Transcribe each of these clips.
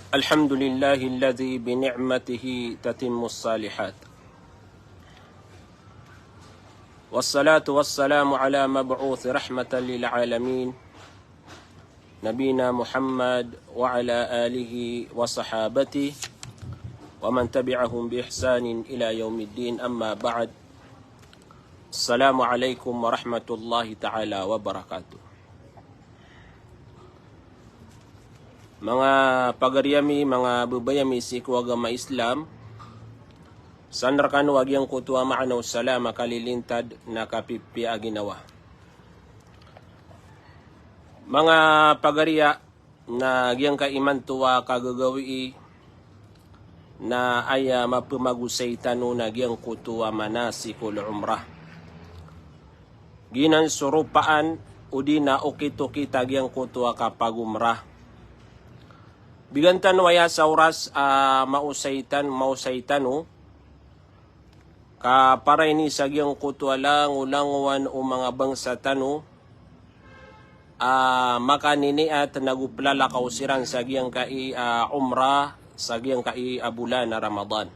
الحمد لله الذي بنعمته تتم الصالحات والصلاة والسلام على مبعوث رحمة للعالمين نبينا محمد وعلى آله وصحابته ومن تبعهم بإحسان إلى يوم الدين أما بعد السلام عليكم ورحمة الله تعالى وبركاته. Mga pagariyami, mga babayami si agama Islam, sandarkan wag yang kutua maanaw salama kalilintad na kapipia ginawa. Mga pagariya na giyang kaiman tuwa kagagawi na aya mapumagusay tanu na giyang kutua manasikul umrah. Ginan surupaan udi na ukito kita giyang kutua kapagumrah. Bigantan waya sa oras mausaytano ka para ini sagyang kutwalang ulanguan o mga bangsa tano makanini at naguplalakaw siran sagyang kai umrah sagyang kai bulan na Ramadan.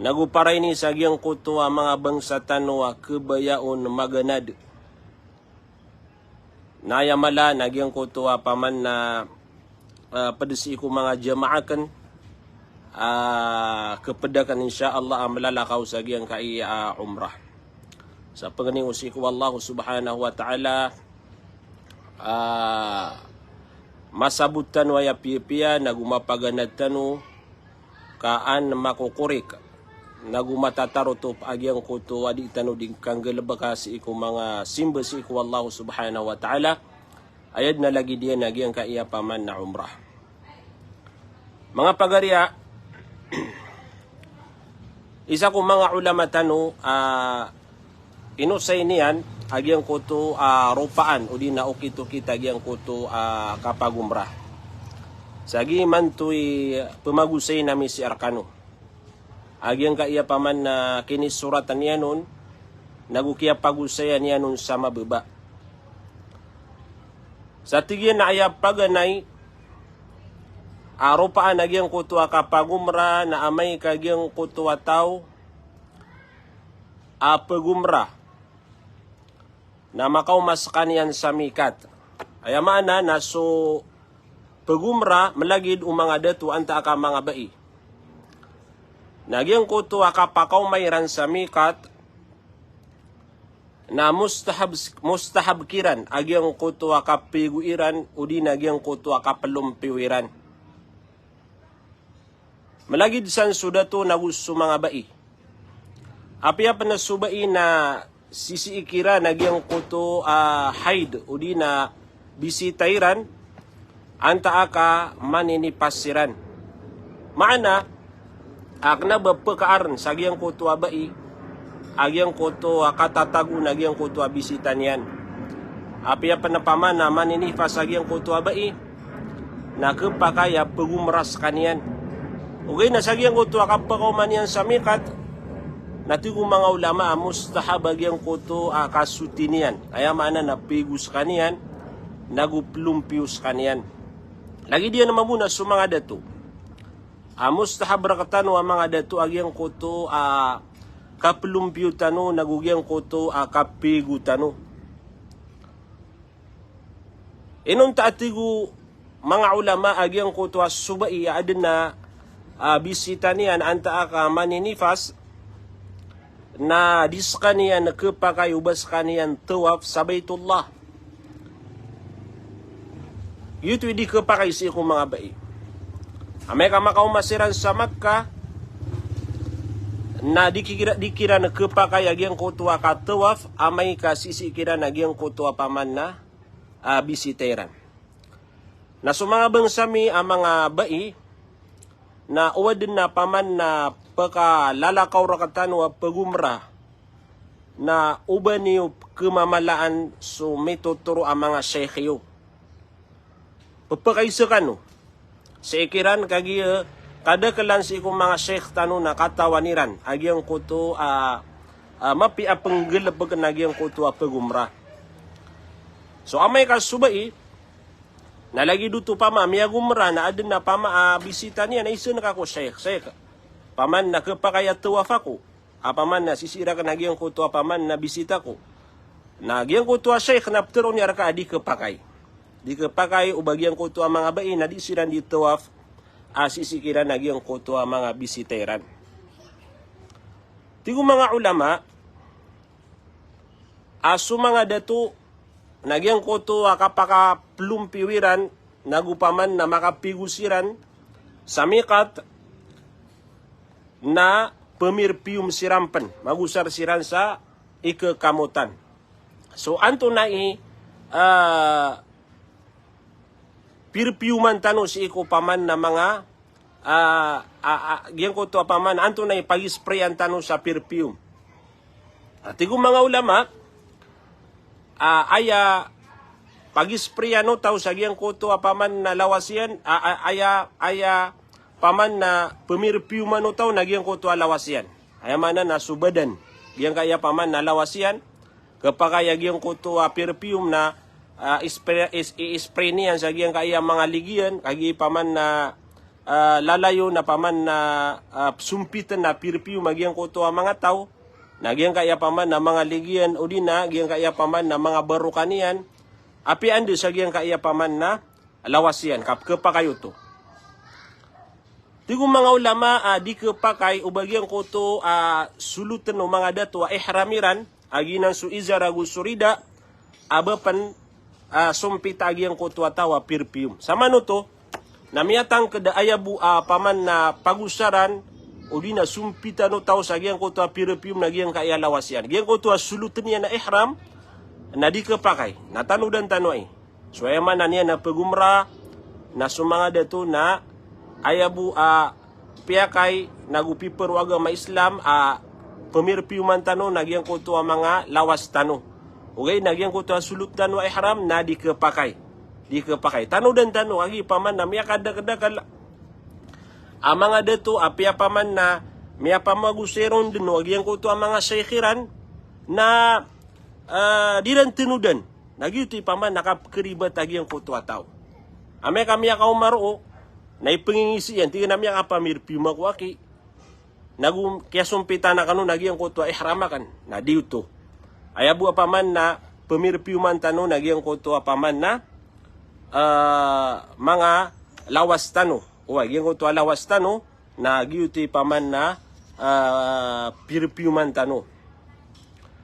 Naguparay ni sagyang kutwa mga bangsa tano kebayaon maganad. Nayamala nagyang kutwa paman na padasi ko mga jamaakan kepedakan insyaallah malalakaw sa giyang kai umrah. Sa paganing usiku Allah subhanahu wa ta'ala masabutan waya pia nagumapaganad tanu kaan makukurik nagumatatarutup agyang kuto adi tanu di kanggelebakasi iku mga simbasi iku Allah subhanahu wa ta'ala ayad na lagi dia nagyang kaiya paman na umrah. Mga pagarya, isa ko mga ulama tano, inusay niyan, agyang kuto rupaan, o di na ukito kita agyang kuto kapagumrah. Sagi man to'y pumagusay namin si Arkano. Agyang kaiya paman na kinisuratan niya nun, nagukiya pagusayan niya nun sa mababa. Sa tigyan na aya paganay, rupaan nagyang kutua kapagumra na amay kagyang kutua tao pagumra na makaumas kaniyan sa mikat. Ayamana na so pagumra malagid mga datu anta ka mga bai. Nagyang kutua kapakaumayran sa mikat na mustahab kiran agyang kutua kapiguiran udi nagyang kutua kapalumpiwiran. Malagid san suda to nagusto mga bai. Apia pa na subai na sisiikira nagyang kuto haid o di na bisitairan anta aka maninipasiran. Maana akna bapakaaran sa agyang kuto bai agyang kuto katatago nagyang kuto bisitan yan. Apia pa na paman na maninipas agyang kuto bai na kapakaya pagumras kaniyan. Okay, nasagyang kuto kapakauman yan sa mikat, natigo mga ulama mustahab agyang kuto kasutinian. Kaya maana napigus kaniyan, naguplumpius kaniyan. Lagi dia naman muna sa mga dato. Mustahab rakatano ang mga dato agyang kuto kaplumpio tano, nagugyang kuto kapigu tano. Inon taatigo mga ulama agyang kuto subai adin na bisita niyan anta aka maninifas na diskaniyan kapakayubas kaniyan tawaf sa Baitullah. Yuto di kapakay si ikong mga bai. Amay ka makaumasiran sa Makkah na dikira na kapakay agyang kutuwa ka tawaf amay ka sisikira na agyang kutuwa paman na bisiteran. Na sumanga bangsami ang mga bai na uwadin na paman na pagkalalakaw rakatan wa pagumra na uban niyo kumamalaan so may tuturo ang mga sheikhiyo. Pagpakaisa ka no, sa ikiran kagi kada kalan si ikong mga sheikh tano na katawaniran agyang kuto mapiapanggalabag na agyang kuto pagumra. So amay ka subai Nalagi duto pama, miya gumra na adin na pama bisita niya na isun ka ko Sheikh. Paman na kapakaya tuwaf ako. Paman na sisira ka nagyang ko tuwa paman na bisita ko. Nagyang ko tuwa Sheikh na ptero niya ka di kapakay. Di kapakay ubagyang ko tuwa mga bain na di siran di tuwaf sisikiran nagyang ko tuwa mga bisiteran. Tigo mga ulama, aso mga dato, nagyang ko tuwa kapaka plumpiwiran, nagupaman na makapigusiran, sa mikat na pemirpium sirampan, magusar siran sa ikekamutan. So, anto na perfuman tano si iko paman na mga giyan ko to paman anto na pag-sprayan tano sa perfume. At igo mga ulama aya pag-sprayan no taw sa giyan ko to paman na lawasyan aya paman na pemirpiuma no taw nagyan ko to lawasyan. Aya mana na subadan giyan kaya paman na lawasyan kapag giyan ko to perfume na i-spray niyan sa giyan kaya mga ligian kagi paman na lalayo na paman na sumpitan na perfume magiyan ko to mga tao nagyan kaya paman na mga ligian o di na giyan kaya paman na mga barukanian api andi sa giyan kaya paman na lawasyan kapakayo to. Tigo mga ulama di kapakay ubagyan ko to sulutan no mga dato ihramiran aginan su izara gusurida abapan sumpita agiyan ko to atawa perfume. Sama no to namiyatang kada ayabu paman na pagusaran o di na sumpita no tao sa giyan ko to perfume na giyan kaya lawasyan. Giyan ko to sulutan niya na ihram na di kapakay. Natano dan tanoy. So ayaman na niya na pagumra na sumanga dato na ayabu piyakay nagupiper agama Islam pemirpiuman tano nagyang ko to mga lawas tano. Okay, nagyang ko to sulut tano ihram na di kapakay. Di kapakay. Tano dan tano agi paman na miya kada mga dato apya paman na miya pamaguseron din nagyang ko to mga syekhiran na diran tinudan. Nagyuti paman nakapkeribat agyang ko to ataw. Ame kami kaumaro na ipangingisi yan, tingnan namin ang pamirpiuma ko aki. Kaya sumpita na kano, nagyang ko to ihramakan, na diuto. Ayabu apaman na pamirpiuman tano, nagyang ko to apaman na mga lawas tano. O, nagyang ko to lawas tano, na giuti paman na pirpiuman tano.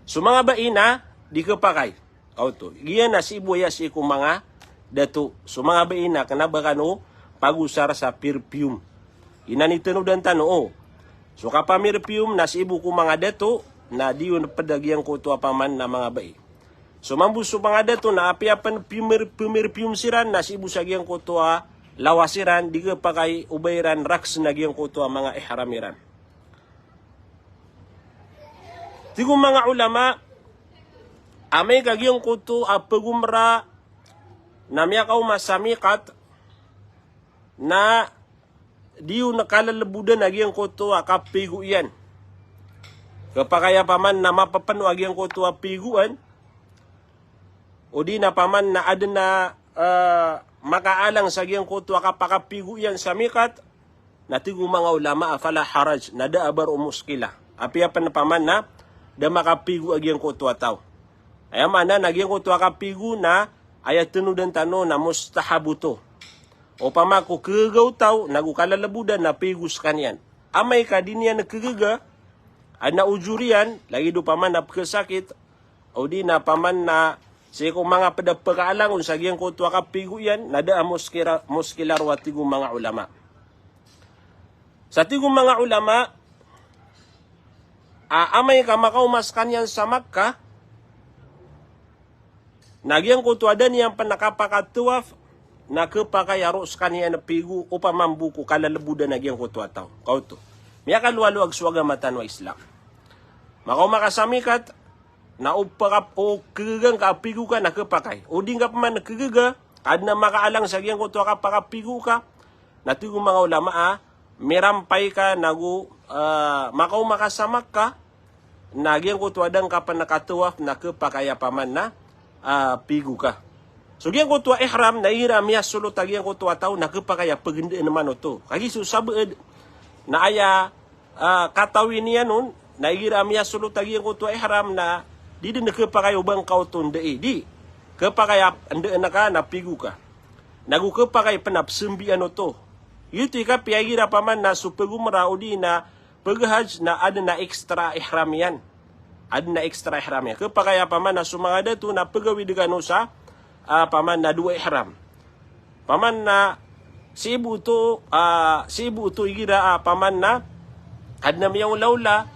So mga baina, di kapakay. Auto. Giyan na si ibuya si ikong mga dato. So mga baina, kanabakano, pagusar sa perfume. Inanitano dan tano. So kapamirpium na si ibu ko mga dato na diyon padagyang ko to apaman na mga bai. So mambuso mga dato na apiapan perfume siran na si ibu sagyang ko to lawasiran di ka pa kay ubayran raks nagyang ko to mga ihramiran. Tigong mga ulama amay kagyang ko to pagumra na miyakaw masamikat na diyo nakalalabudan agyang ko to kapigu yan. Kapag kaya paman na mapapano agyang ko to piguan, o di na paman na adan na makaalang sa agyang ko to kapakapigu yan sa mikat, natigo mga ulama afala haraj, na daabar umuskila. Apiapan na paman na da makapigu agyang ko to ataw. Ayaman na nagyang ko to kapigu na ayatunudan tano na mustahabu to. O pamako kagagaw tao, nagukalalabudan na pigus kanyan. Amay ka din yan nagkagaga, ay naujurian, lagi do paman na pagkasakit, o di na paman na siya kong mga padapagkaalangon sa giyang ko tuwa ka pigu yan, nada muskilarwa tigong mga ulama. Sa tigong mga ulama, amay ka makaumas kanyan sa Makkah, nagyang ko tuwa dan yang panakapakatuwaf, na kapakayaros kaniya na pigu upa mambuko kalalabudan nagyang kuto ataw. Kauto. Miya kaluwaluag suwaga matanwa Islam. Makaw makasamikat na upakap o kagagang kapigu ka na kapakay. O di nga pa man nakagaga, ad na makaalang sa gyang kuto kapakapigu ka, natigo mga ulama mirampay ka nagu makaw makasamak ka, nagyang kuto adang kapan nakatuwaf na kapakaya paman na pigu ka. So giang ko tua ihram na iram ya sulot tagiang ko tua tau na kepakaya pagende naman to. Kagi susabeed na aya katawin niya nun na iram ya sulot tagiang ko tua ihram na di din kepakaya ubang kau tun di kepakaya ande naka na pigu ka. Nagu kepakaya penap sembi to. Yutu ka piagira paman na supegumra udi na paghaj na ada na extra ihram yan. Ada na extra ihram yan. Kepakaya paman na sumangada tu na pagawi dengan usa paman na dua ihram. Paman na si ibu tu igira paman na adna miyang laula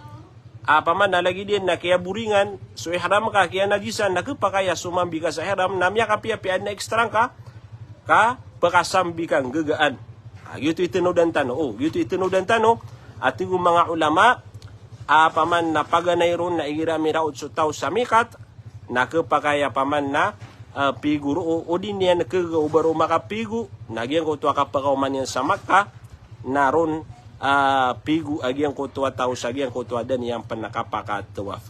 paman na lagi din na kaya buringan so ihram ka kaya najisan na kepakaya sumambi ka sa ihram na miya kapia na extra ka pakasambi kang gagaan. Gitu itino dan tano. Gitu itino dan tano at yung mga ulama paman na paganayron na igira miraot so tao sa mikat na kepakaya paman na pigu o din yan ubaro makapigu nagyan ko tuwa kapakauman yan sa Makkah naron pigu agyan ko tuwa tao sa agyan ko tuwa dan yang panakapakatawaf.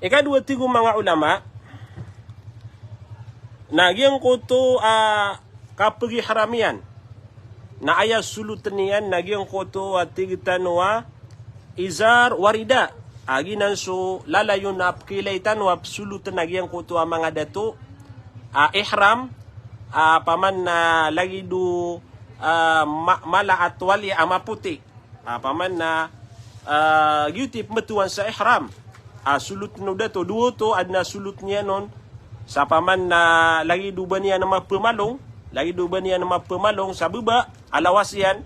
Ikadua tigo mga ulama nagyan ko to kapagi haramian na aya sulutan niyan nagyan ko to tigitanwa izar warida aginan so lalayon na kilaitan wap sulutan nagyan ko to mga dato ihram paman na lagi do mala atwali amaputi paman na yutip metuan sa ihram sulut no dato duo to adna sulut niya non sa paman na lagi do ba niya na mapamalong sa baba alawas yan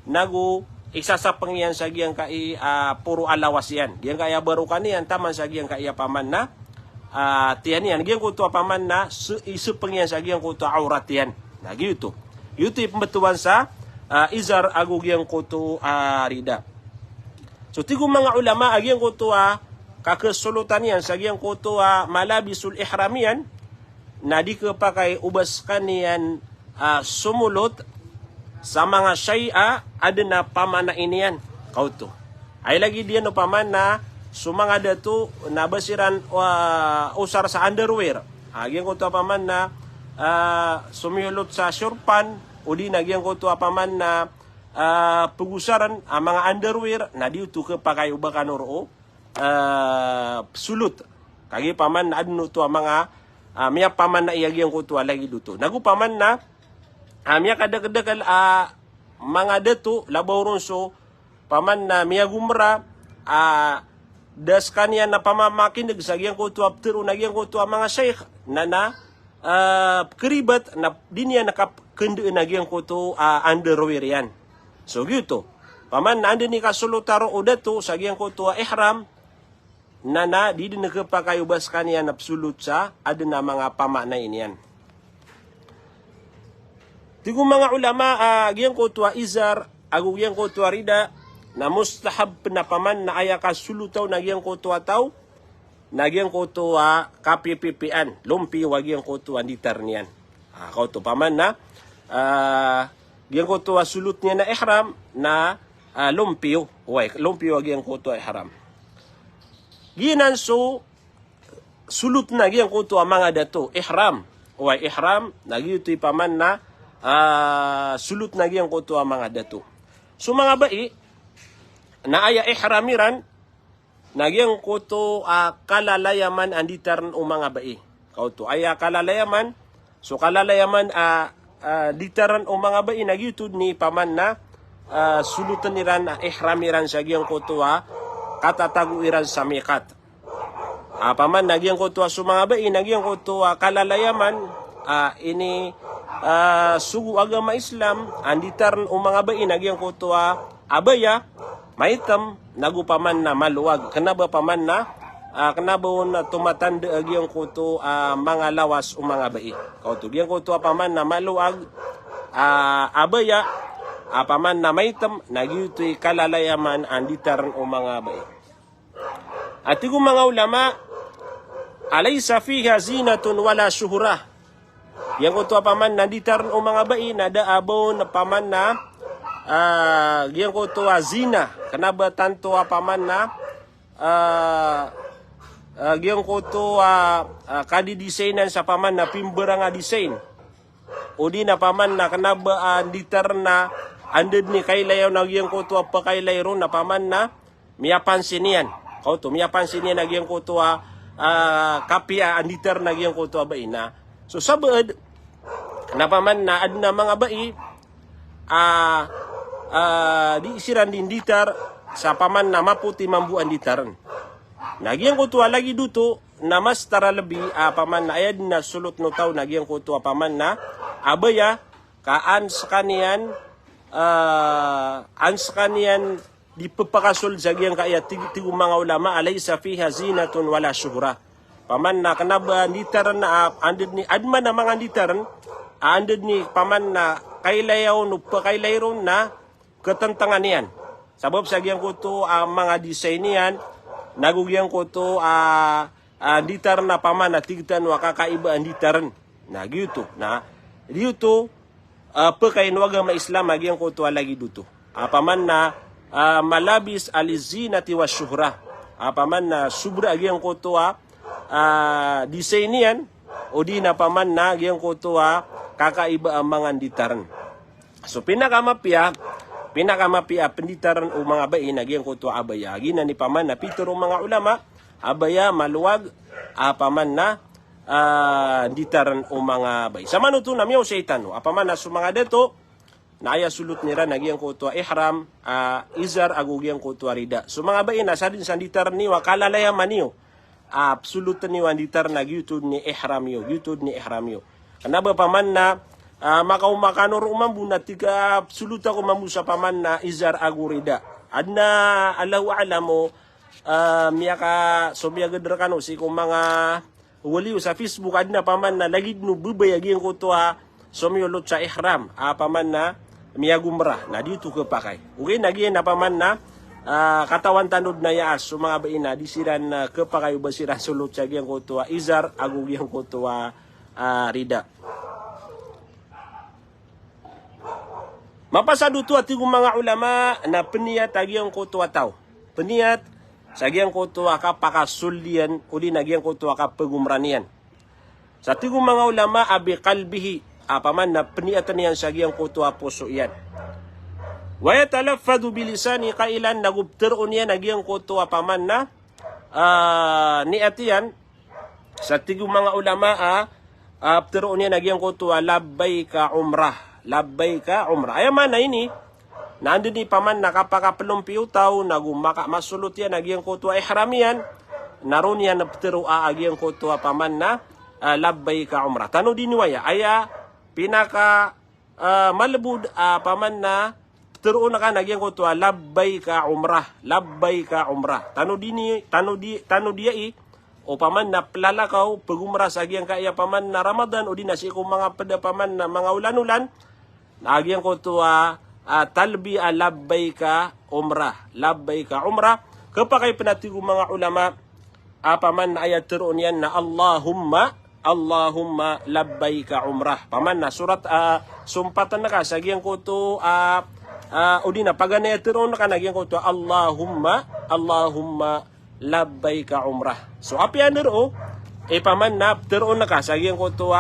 nagu isa sa pangyan sa giyang kai puro alawas yan. Giyang kaya baru kaniyan taman sa giyang kaya paman na tiyan yan. Giyang kuto paman na isu pangyan sa giyang kuto aurat yan. Na gitu. Yuto pembetuan sa izar agu giyang kuto rida. So tigo mga ulama agiyang kuto kakesulutan yan sa giyang kuto malabisul ihramian na di kepakai ubas kaniyan sumulot sa mga syai'a ada na paman na iniyan kauto ay lagi diyan no paman na sumanga dato na basiran usar sa underwear agyan ko to paman na sumulot sa shorpan o di nagyan ko to paman na pugusaran ang mga underwear na di to kapagay ubakan oro sulut kagi paman na adno to mga miya paman na iyagyan ko to lagi duto nagu paman na miya kadagdagal mga dato labaw ron so paman na miya gumra das kanya na pamamakin nagsagyan ko to aptero nagyan ko to mga sheikh na keribat na dinya nakapkende nagyan ko to underwear yan so gitu paman na ande ni kasulutaro o dato sagyan ko to ihram na di din nagpakayubas kanya napsulut sa ada na mga pamana yan. Tigo mga ulama gyan ko tuwa izar agu gyan ko tuwa rida na mustahab na paman na aya ka sulutaw na gyan ko tuwa taw na gyan ko tuwa kapipipian lumpi wag gyan ko tuwa ditar niyan kao to paman na gyan ko tuwa sulut niya na ihram na lumpio wag gyan ko tuwa ihram ginan so sulut na gyan ko tuwa mga dato ihram nagyutoy paman na sulut na gyan ko to mga dato. So mga bai, na aya ihramiran, nagyan ko to kalalayaman anditaran o mga bai. Kao to, aya kalalayaman, so kalalayaman ditaran o mga bai, nagyutod ni paman na sulutan niran ihramiran sa gyan ko to katataguiran sa mikat. Paman, nagyan ko to sa mga bai, nagyan ko to kalalayaman, ini sugu agama Islam anditarn o mga bai nagyan ko to abaya maitam nagupaman na maluwag kanaba paman na kanabon na tumatanda agyan ko to mga lawas o mga bai kauto gyan ko to paman na maluwag abaya paman na maitam nagyutoy kalalayaman anditarn o mga bai at yung mga ulama alaysa fiha zinatun wala syuhrah. Yang ko to paman na ditaran o mga bai na daabon na paman na yang ko to zina kanaba tanto paman na giyang ko to kadi designan sa paman na pimbera nga design. O di na paman na kanaba ditar na anded ni kailayaw na giyang ko to pakailayro na paman na miyapansin niyan. Kau to miyapansin niyan na giyang ko to kapia anditar na giyang ko to ba ina. So sabad na paman na ad na mga bai di isiran din ditar sa paman na maputi mambuan ditaran. Nagyang ko tuwa lagi duto na mas tara labi paman na ayad na sulot no tao nagyang ko tuwa paman na abaya kaan sa kanian di pagpakasol sa giyang kaya tigong mga ulama alay sa fiha zinatun wala syuhra. Paman na kanaba ditaran na anded ni adman na mga ditaran anded ni paman na kailayaw no pakailayron na katantangan niyan. Sabab sa giyang ko to mga design niyan nagugyan ko to ditar na paman na tigtan wa kakaiba ang ditaran na gito na dito pagkain waga ma Islam agyan ko to lagi duto paman na malabis alizinati wa syuhra paman na subra agyan ko to design niyan o di na paman na agyan ko to kakaiba ang mga ditaran. So pinakamapya penditaran o mga bai nagyang ko to abaya gina ni paman na pitero mga ulama abaya maluwag paman na ditaran o mga bai sama no to na miyaw seitan paman na sumanga deto na aya sulut nira nagyang ko to ihram izar agugyang ko to rida so mga bai na sa din sa ditaran ni wakalalaya maniyo absolutan ni wanditar nagyutud ni ihram yo kanaba paman na makaumakanor umambu na tiga absoluta ko mamu sa paman na izar agurida adna Allahu a'lamu miyaka so miya gadrakano si kung mga waliw sa Facebook adna paman na lagid no bubayagin ko to so miyolot sa ihram paman na miya gumrah na dito ko pakay okay nagiyan na paman na katawan tanod na yaas so mga baina di siran kapakay ba sira sulot sa giyang ko to izar agugiyang ko to rida. Mapasado to at mga ulama na peniyat agyang ko to ataw. Peniyat sa agyang ko to kapakasulyan o di nagyang ko to kapagumranian. Sa tigong mga ulama abi kalbihi paman na peniyatan niyan sa agyang ko to puso yan. Wa yatalaffadu bilisani kailan nagubteron yan agyang ko to paman na niatiyan sa tigong mga ulama abteron yan agyang ko to labbaika umrah. Labbaika umrah. Ayaman na ini, nandun ni paman nakapakapalumpiyo tao, nagumaka masulot yan, nagyang ko to ihram yan, naroon yan naptero agyang ko to paman na labbaika umrah. Tano din waya, aya pinaka malabud paman na ptero na ka, nagyang ko to labbaika umrah. Tano dia o paman na plalakaw, pagumra sa agyang kaya paman na Ramadan, o di na siya kung mga pada paman na mga ulan-ulan, nagyang ko to talbi labbayka umrah. Kapag pinatigo mga ulama paman na ayat teroon yan na Allahumma labbayka umrah. Paman na surat sumpatan na ka sagyang ko to o di na pag na teroon na ka nagyang ko to Allahumma labbayka umrah. So apian nero paman na teroon na ka sagyang ko to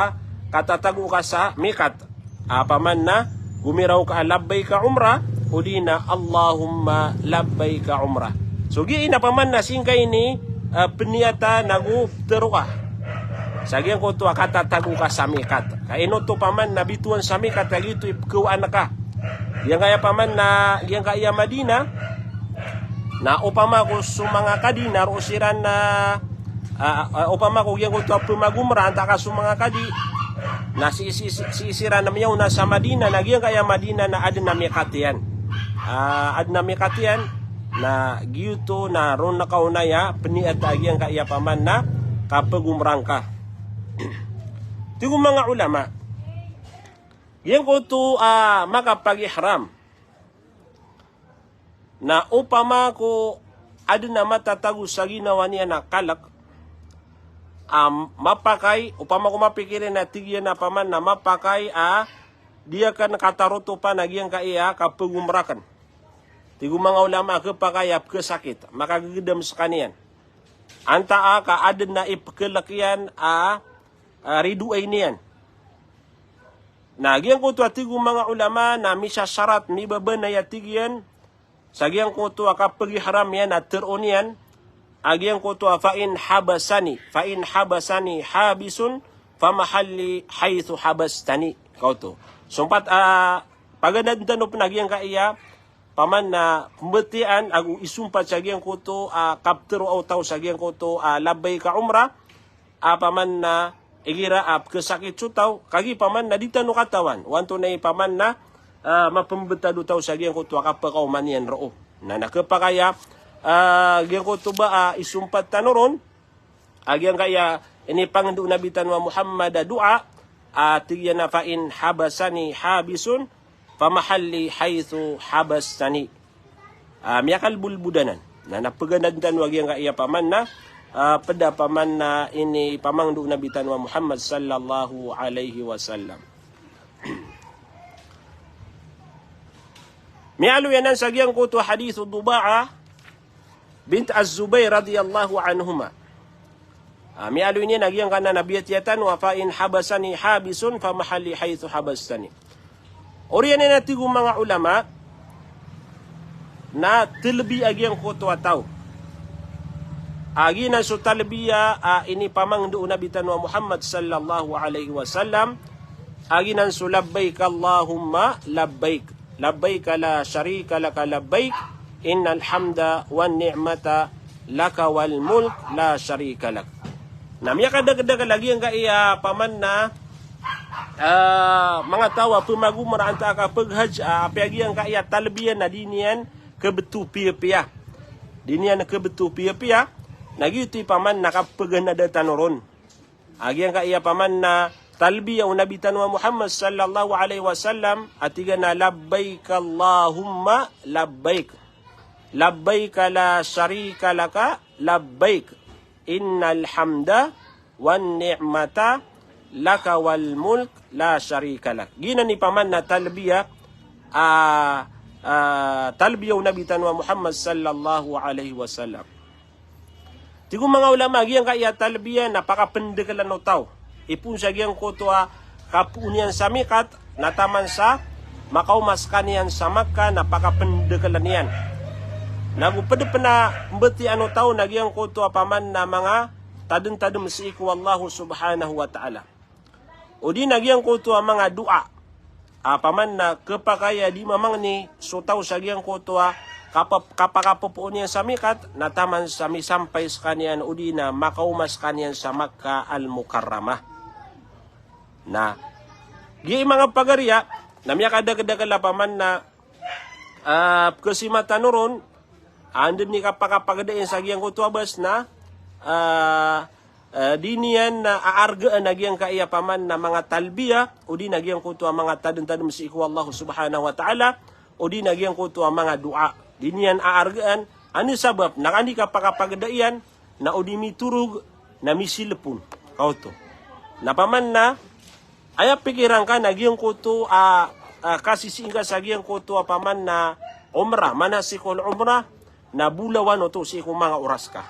katatago ka sa mikat paman na gumiraw ka labbayka umrah o di na Allahumma labbayka umrah. So giin na paman na singkay ni peniyata naguptero ka sagyang ko to katatago ka sa mikat kaino to paman na bituan sa mikat kagito ipkuan ka yang kaya paman na yang kaya Madina na upama ko sumanga kadi naro siran na upama ko yang ko to pumagumra anta ka sumanga kadi na sisira na miyaw na sa Madina nagyang kaya Madina na adna mikatian na giyuto na ron na kaunaya peniat agyang kaya paman na kapagumrang ka. Tigong mga ulama yang ko to makapag-ihram na upama ko adna matatago sa ginawa niya na kalak mapakay upama ko mapikirin na tigyan na paman na mapakay dia kan kataruto pa nagyang kaya kapagumrakan. Tigong mga ulama kapakay kesakit makagagidam sa kaniyan. anta ka aden na ipkelakian ridu ay niyan. Nagyan ko to atigo mga ulama na misya syarat mi baban na yatigyan. Sagyang ko to kapag haram yan at teron yan. Agyan ko to fa in habasani habisun famahalli haythu habastani. Kau to. Sumpat pagadan tanong panagyan ka iya paman na kumbetian agu isumpat sagyang ko to kaptero o tao sagyang ko to labay ka umrah paman na igira kesakit sutaw kagi paman na dita no katawan wanto na paman na mapembetado taw sa gyang ko to kapakaw manian roo na nakapakaya gyang ko to ba isumpat tanoron agyang kaya ini pangandu nabitan wa Muhammad dua tigyan na fa in habasani habisun famahalli haythu habastani miyakal bulbudanan na napagadandan wa gyang kaya paman na pada paman na ini pamangdu nabitan wa Muhammad sallallahu alaihi wasallam. Mialu yanan sagyang ko to hadithu Duba'a bint Az-Zubair radhiyallahu anhuma. Mialu ini nagyang kana nabiyatan wa fa in habasani habisun fa mahalli haythu habastani. Oriyan na tigo mga ulama na tilbi agyang ko to ataw. Agi na so talbiya ini pamangdu nabitan wa Muhammad sallallahu alaihi wasallam agi nan so labbaik Allahumma labbaik labbaik la syarika laka labbaik innal hamda wan ni'mata laka wal mulk la syarika lak. Namya kadag-dag lagi ang kaya paman na mga tawa pemagumar anta ka paghaj apagi ang kaya talbiya na dinian kebetu pia-pia dinian kebetu pia-pia Nagiti paman nakapagan na datanuron. Agyang kaya paman na talbiya o nabitan wa Muhammad sallallahu alaihi wasallam atiga na labbaik Allahumma labbaik. Labbaik la syarika laka labbaik. Innal hamda wan ni'mata laka wal mulk la syarika lak. Gina ni paman na talbiya talbiya o nabitan wa Muhammad sallallahu alaihi wasallam. Tigo mga ulama, giyang kaya talbiya, napakapendekalan no tao. Ipun sa giyang kutua, kapunian sa mikat, nataman sa makaumas kanian sa Makkah, napakapendekalan yan. Nagupad pa na mbeti ano tao, nagyang kutua paman na mga tadun-tadun si iku Wallahu subhanahu wa ta'ala. O di nagyang kutua mga dua. Paman na kapakaya di mamang ni, so tao sa giyang kutua, kapakapupuon niya sa mikat, nataman sa misampay sa kaniyan udina, makaumas kaniyan sa Makkah al-Mukarramah. Na, gi mga pagarya, namya kadagdagala paman na kasimatan nuron, andun ni kapakapagadain sa giyang kutuabas na diniyan na aargaan na giyang kaya paman na mga talbiya, o di na giyang kutua mga tadun-tadun si iku Allah subhanahu wa ta'ala, o di na giyang kutua mga dua. Dinian aargaan, ano sabab, nakandi ka pakapagdaian, na udimi turug, na misilepun. Kau to. Napaman na, ay pikiran ka, nagyang ko to, kasisiing ka sa giyang ko to, paman na umrah, manasikol umrah, na bulawan o to, si kong mga oras ka.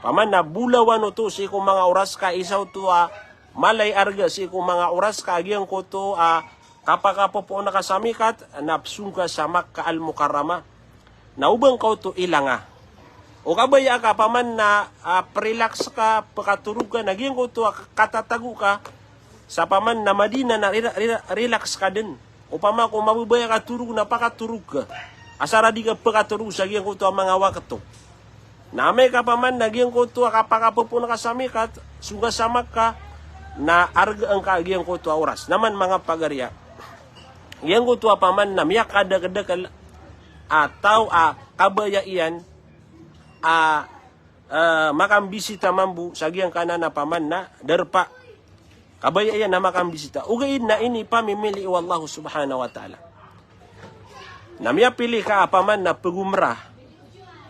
Paman na bulawan o to, si kong mga oras ka, isaw to, malay arga, si kong mga oras ka, giyang ko to, kapakapopo na kasamikat, napsung ka sa Makkah al-Mukarramah. Naubang kau to ilanga. O kabaya ka paman na relax ka, pakaturug ka, naging ko to katatago ka, sa paman na Madina na relax ka din. O paman kung mabubaya ka turug na pakaturug ka. Asara di ka pakaturug sa giyang ko to mga wakato. Namay ka paman, naging ko to kapakapupo na kasamikat, suga sa Makkah, na arga ang kagiyang ko to oras. Naman mga pagarya. Giyang ko to paman na miyak kada-kada atau kabaya iyan makambisita mambu sagyang kanan na paman na derpa kabaya iyan na makambisita ugain na ini pamimili wallahu subhanahu wa ta'ala namya pili ka paman na pagumrah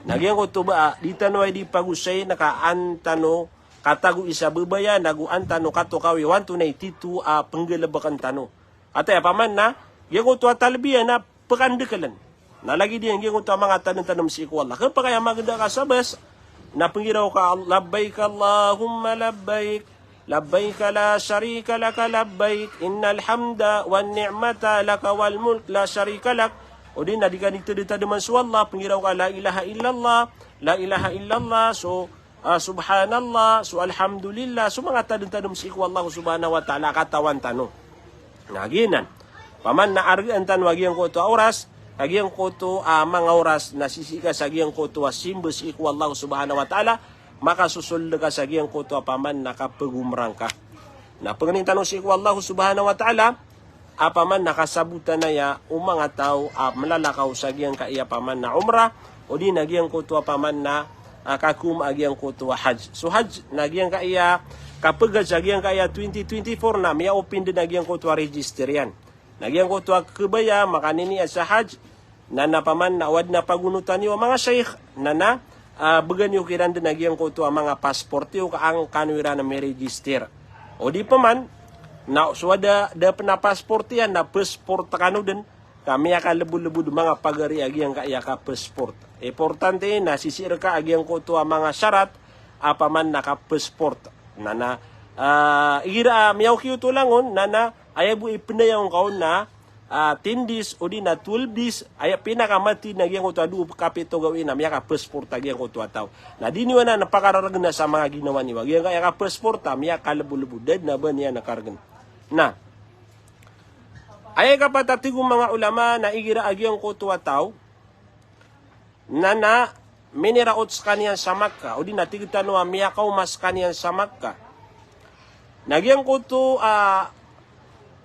nagyang ko to ba di tanway di pagusay nakaantano katagu isa bebaya nagu antano kato kawi wanto na ititu penggelabakan tano atay paman na gyang ko to talbiya na pekandekalan. Nalagi din yung mga tanong-tanong si iku Allah. Kaya kaya maganda ka sabas, na pangiraw ka labbaik Allahumma labbaik labbaik la sharika laka labbaik innal hamda wan ni'mata laka wal mulk la sharika lak. O din na di ka dito man sa Allah pangiraw ka la ilaha illallah so subhanallah so alhamdulillah so mga tadong si Allah subhanahu wa ta'ala katawan tano naginan paman na argan tan wagyang ko to oras agyang ko to mga oras na sisika sa agyang ko to simbo si Allah subhanahu wa ta'ala makasusul ka sa agyang ko to paman nakapagumrang ka na pagning tanong si Allah subhanahu wa ta'ala apaman nakasabutan na ya mga tao malalakaw sa agyang kaiya paman na umrah o di nagyang ko to paman na kakum agyang ko to hajj so hajj nagyang kaiya kapag agyang kaiya 2024 na may open din nagyang ko to register yan nagyang ko to kebaya makanini sa hajj na napaman na wad na pagunutan yo mga sheikh na began yo kiran din nagyang ko to mga passport yo kaang kanwira na may register o di paman na suada da pena passport yan na passport kanu din kami akan lebu-lebu mga pagari agyang kaya ka passport importante na sisir ka agyang ko to mga syarat apaman naka passport na ira miyaw kiyo to langon na ayabu ipinayang kaon na 10 days o di na 12 days ay pinakamati na gyang ko to adu kapito gawin na miya ka passport agyang ko to ataw na diniwa na napakararag na sa mga ginawa ni agyang kaya ka passport miya ka lebu-lebu dead na ba niya nakargan na ay kapatatigong mga ulama na igira agyang ko to ataw na miniraot sa kaniyan sa Makkah o di natigtan no miya ka umas kaniyan sa Makkah nagyang ko to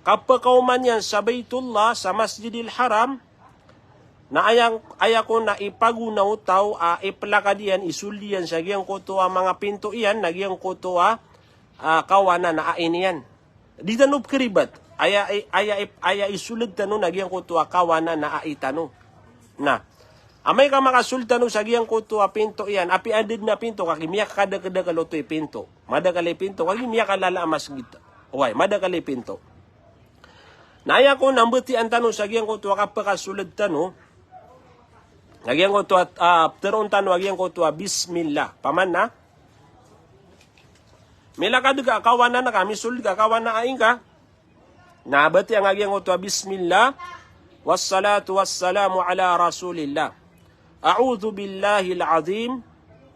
kapakauman yan sa Baitullah sa Masjidil Haram na ayako na ipagunaw tao iplakadian isuldian sa giyang ko to mga pinto iyan nagyang ko to kawana na ainian di tanong keribat aya isulid tano nagyang ko to kawana na aitano na amay ka makasultano sa giyang ko to pinto iyan api adid na pinto kakimiyak kada kaloto pinto madakali pinto kakimiyak kalala masjid way madakali pinto naya ko nambuti ang tanong sa giyang ko to kapakasulad tano nagyang ko to teron tano nagyang ko to bismillah paman na milakad ka kawana na kami sulid ka kawana aing ka nabati ang nagyang ko to bismillah wassalatu wassalamu ala rasulillah a'udhu billahi al-azim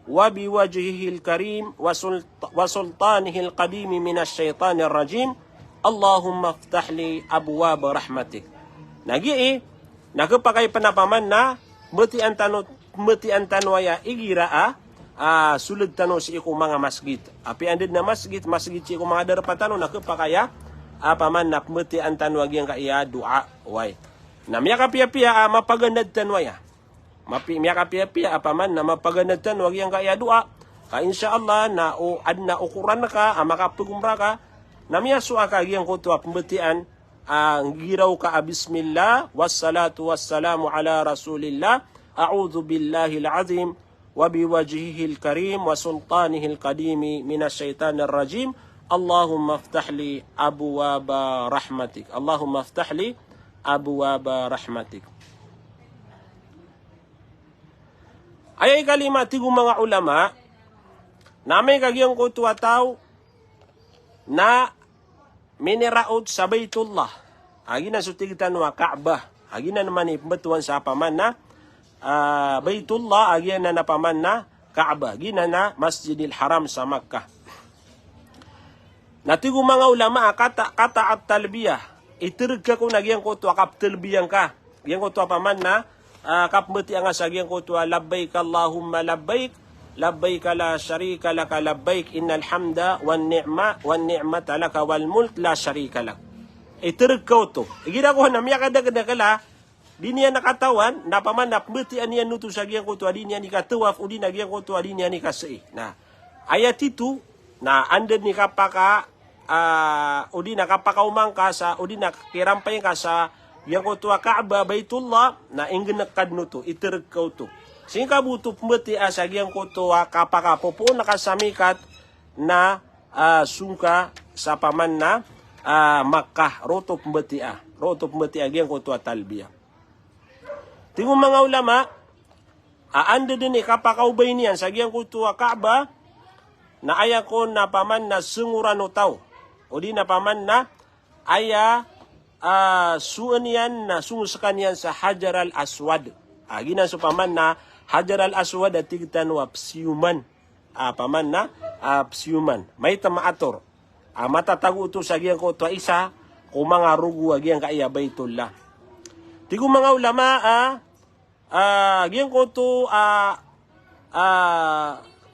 wa biwajhihi al-karim wa sultanihi al-qadim minash shaitanir rajim Allahumma ftah li abwaab rahmatik. Nagi nagpakay panapaman na meti antanwaya igira sulod tano si iku mga masjid. Api andid na masjid si iku mga darapatano nagpakaya paman na meti antanwag yang kaya dua way. Na miya kapia-pia mapagandad tanwaya. Miya kapia-pia paman na mapagandad tanwag yang kaya dua. Ka insyaallah na adna ukuran ka makapugumra ka namiya su'a ka agyang ko to pembetian ang giraw ka bismillah wassalatu wassalamu ala rasulillah a'udhu billahi al-azim wa biwajhihi al-karim wa sultanihi al-qadim minash shaitanir rajim Allahumma ftah li abwaaba rahmatik Allahumma ftah li abwaaba rahmatik. Ayay kalimatigo mga ulama na may kagyang ko to ataw na miniraot sa Baitullah. Agi na sutigtan wa Ka'bah. Agi na naman ipembatuan sa paman na Baitullah. Agi na napaman na Ka'bah. Agi na Masjidil Haram sa Makkah. Natigo mga ulama kata at talbiyah. Itirg ka kung nagyang ko to kap talbiyang ka. Gyang ko to paman na kapmeti ang asagyang ko to labbaik Allahumma labbaik labbaik la sharika laka labbaik innal hamda wan ni'mata laka wal mulk la sharika lak. Itirg ko to. Igira ko na miya kada kala di niya nakatawan na paman na pmeti aniya nuto sa gyang ko to di niya ni katawaf udi na gyang ko to di niya ni kasai. Na ayat itu na andad ni kapaka udi na kapakaumang ka sa udi na kirampay ka sa gyang ko to Ka'bah Baitullah na inggenakad nuto itirg ko to. Singka butuh pembeti asagyang ko to kapakapopo nakasamikat na sungka sa paman na Makkah roto pembeti gyang ko to talbiyah. Tingong mga ulama anda din kapakaubay niyan sa giyang kutuwa Kaaba na aya ko na paman na sunguran o tao. O di na paman na aya suan yan na sungusakan yan sa Hajar al-Aswad. Ginan so paman na Hajar al-Aswad at tigtan wa psiyuman. Paman na psiyuman. May tamaator. Matatago ito sa giyang kutuwa isa kung mga rugu agiyang kaya Baitullah. Tigo mga ulama giyang kuto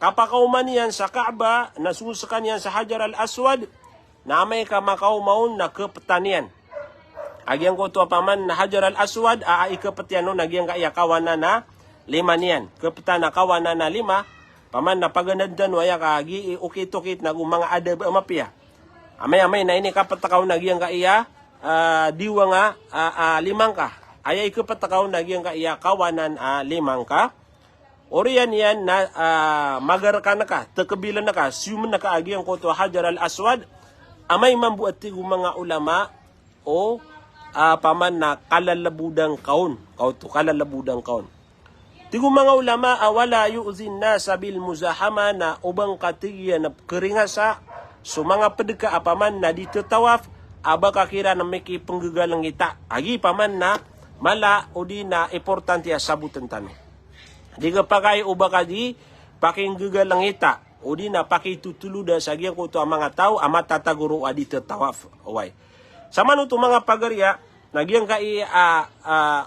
kapakauman yan sa Kaaba, nasusakan yan sa Hajar al-Aswad, na may kamakaumaon na kapetanian. Agyang kuto paman na Hajar al-Aswad, ikapetian no, nagyang kaiyakawan na 5 niyan. Kapetan na kawan na 5, paman na paganaddan, waya kagi, ukit-ukit na mga adab mapia. Amay-amay na ini kapatakaw nagyang kaiya, diwa nga 5 ka. Ay ikapatakaw nagyang kaiya kawanan 5 ka. Oriyan yan na magarka na ka, tekabilan na ka, siyuman na ka agi ang kuto Hajar al-Aswad, amay mambuat tigo mga ulama o paman na kalalabudang kaon. Kauto, kalalabudang kaon. Tigo mga ulama, wala yu'zin na sabil muzahama na ubang katigyan na keringasa, so mga pedeka apaman na dito tawaf, baka kira na may penggagalang ita. Agi paman na mala o di na importante sabutan tanong. Di ka pa kayo uba ka di, pakinggagal lang ita, o di na pakitutuluda sa giyang kuto ang mga tao, matataguro adi tawaf. Okay. Sama no mga pagarya, nagyang kai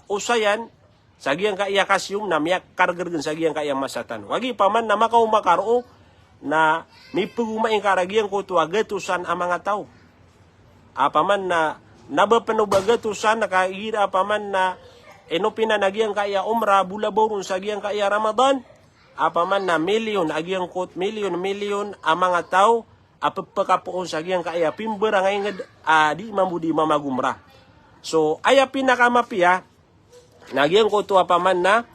usayan, sa giyang kai kasyum na miyak kargargan sa giyang kai masatan. Wagi paman na makaumakaro na may pagumaing karagiyang kuto agatusan ang mga tao. Paman na nabapanubagatusan na kaira paman na enopina nagyang kaya umra bulaborun sa giyang kaya Ramadan, apaman na milyon agyang kot milyon ang mga tao apapakapoon sa giyang kaya pimbera ngayon di mamudi mamagumra. So aya pinakamapia nagyang ko to apaman na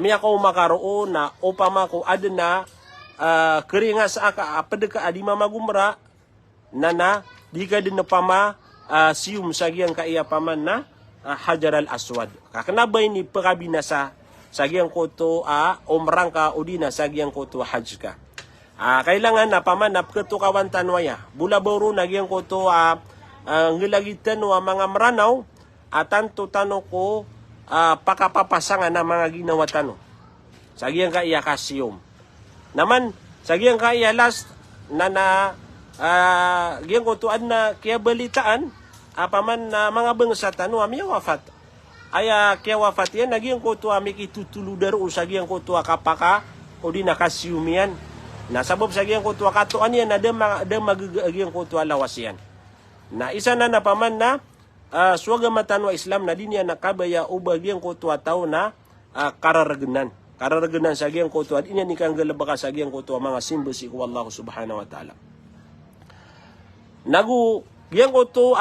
miya ko makaroon na upama ko adna keringa sa aka apadeka adi mamagumra na di ka din na pama siyum sa giyang kaya paman na Hajar al-Aswad. Kakanabay ni pagabinasa sa giyang koto umrang ka o di na sa giyang koto hajj ka. Kailangan na pamanap kato kawantan waya. Bulaboro na giyang koto ngalagitan wa mga maranaw tanto tano ko pakapapasangan na mga ginawa tano. Sa giyang kaya kasiyom. Naman sa giyang kaya last na giyang koto na kaya balitaan paman na mga bangsa tano ami wafat. Aya kaya wafat yan naging kuto ami kitutuludar sa giyang kuto kapaka o di nakasiyumian. Na sabab sa giyang kuto katuan yan ada magagiyang kuto lawas yan. Na isa na paman na suwaga matanwa Islam na din yan nakabaya o bagiyang kuto tao na kararaganan. Kararaganan sa giyang kuto at inan ikang galabaka sa giyang kuto mga simbasi ko Allah subhanahu wa ta'ala. Giyang ko to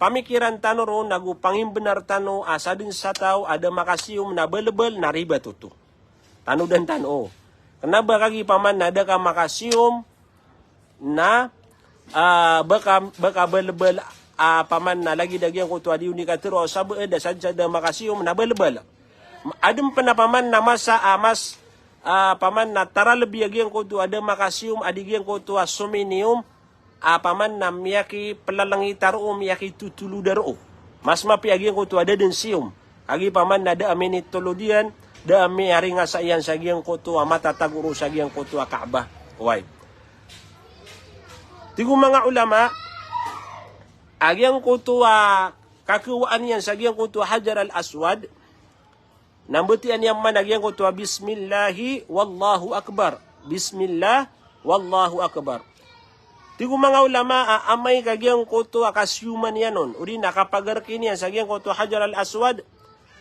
pamikiran tano ro nagu pangimbenar tano asa din sa tao ada makasiyum na belebel na riba tuto. Tano dan tano. Kenapa kagi paman ada ka makasiyum na baka belebel paman na lagi dagyang ko to adi unika tero sabu ada saja ada makasiyum na belebel. Adem penapaman na masa mas paman na tara lebih agyang ko to ada makasiyum adigiyang ko to asuminium paman na miyaki pelalangi taro miyaki tutulu daro. Mas mapiagyan ko to ada din siyum. Agi paman na da aminit tuludian, da ami ari nga sa iyan sa giyang ko to matataguro sa giyang ko to Kaaba. Why? Tigo mga ulama, agyang ko to kakuwaan yan sa giyang ko to Hajar al-Aswad. Nambutian yang man agyang ko to bismillahi wallahu akbar. Bismillah wallahu akbar. Tigo mga ulama, amay kagyang koto akasyuman yanon. Uri nakapagarkin yan sa agyang koto Hajar al-Aswad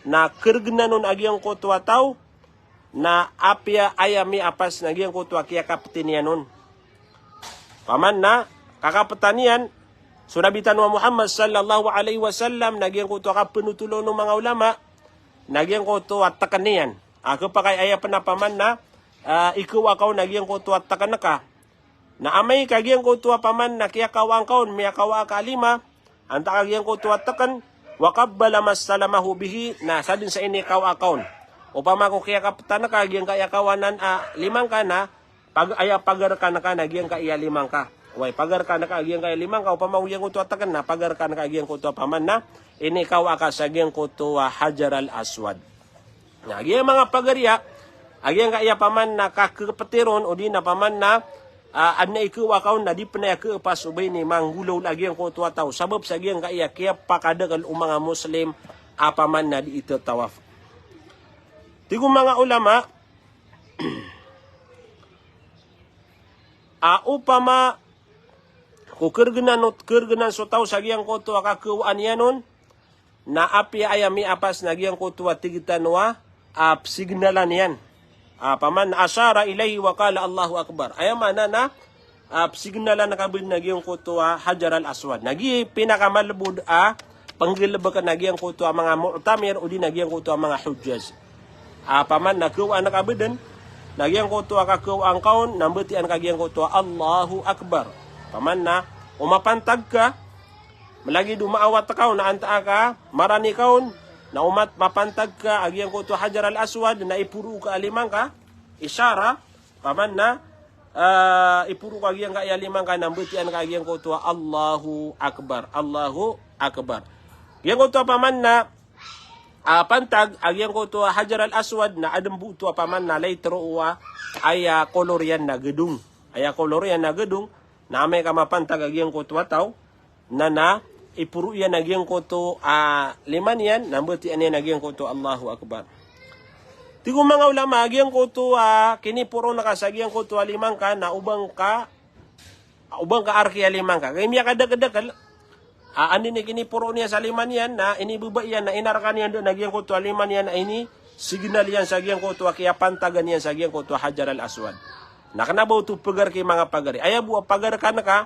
na kirgnanon agyang koto ataw na apya ayami apas na agyang koto akya kapitin yanon. Paman na kakapatan yan, surabitan wa Muhammad sallallahu alaihi wasallam na agyang koto akapinutulo ng mga ulama na agyang koto at takan niyan. Ako pa kay ayapan na paman na ikaw akaw na agyang koto at takan na ka. Na amay kagyang ko tuwa paman na kaya kawang kaon miya kawa kalima anta kagyang ko tuwa takan wakabbala mas salamahu bihi na sa din sa ini kawa kaon Upama kung kaya kapatana ka, agyan kaya kawanan limang ka na, pagar ka na ka, nagyang kaya limang ka. Way, pagar ka na ka, agyan kaya limang ka, upama uyang ko atakan na, pagar ka na ka, agyan ko paman na, ini ikaw aka sa agyan ko Hajar al-Aswad. Agyan mga pagarya, agyan kaya paman na kakapatiron, o di na paman na, adna ikaw akaw na di panay ka pas ubay ni manggulaw lagi ang ko tao. Sabab sa agyan kaya kaya pakadagal o mga Muslim, apaman na di ito tawaf. Tigo mga ulama, upama kung kergenan so tao sa giyang koto akakawaan yanon, na api ayami apas na giyang koto at tigitanwa, signalan yan. Paman asyara ilahi wa kala Allahu Akbar. Ayamana na signalan na kabid na giyang koto Hajar al-Aswad. Nagi pinakamalbud panggilabakan na giyang koto mga mu'tamir o di na giyang koto mga hujjaz. Paman nakuwaan na kabidan, nagyang koto kakawaan kaon, nambutian kagyang koto Allahu Akbar. Paman na, umapantag ka, malagi dumaawat ka, na anta ka, marani kaon, na mapantag ka, agyang koto Hajar al-Aswad, na ipuro ka alimang ka, isyara, paman na, ipuro ka agyang ka alimang ka, nambutian ka agyang koto Allahu Akbar. Allahu Akbar. Agyang koto paman na, pantag, agyang ko to Hajar al-Aswad na adambu to paman na laitro ay kolor yan na gedung. Ay kolor yan na gedung na may kamapantag agyang ko to ataw na ipuro yan agyang ko to liman yan nambuti yan agyang ko to Allahu Akbar. Tigo mga ulama agyang ko to kinipuro na kasagyang ko to limang ka na ubang ka arki limang ka. Kaya miya kadagadagal ani ni kinipuro niya sa liman yan na inibuba yan na inarakan yan doon nagyang ko to liman yan na ini signal yan sa gyang ko to kaya pantagan yan sa gyang ko to Hajar al-Aswad. Nakanabaw to pagar kay mga pagari. Ayabu pagar ka na ka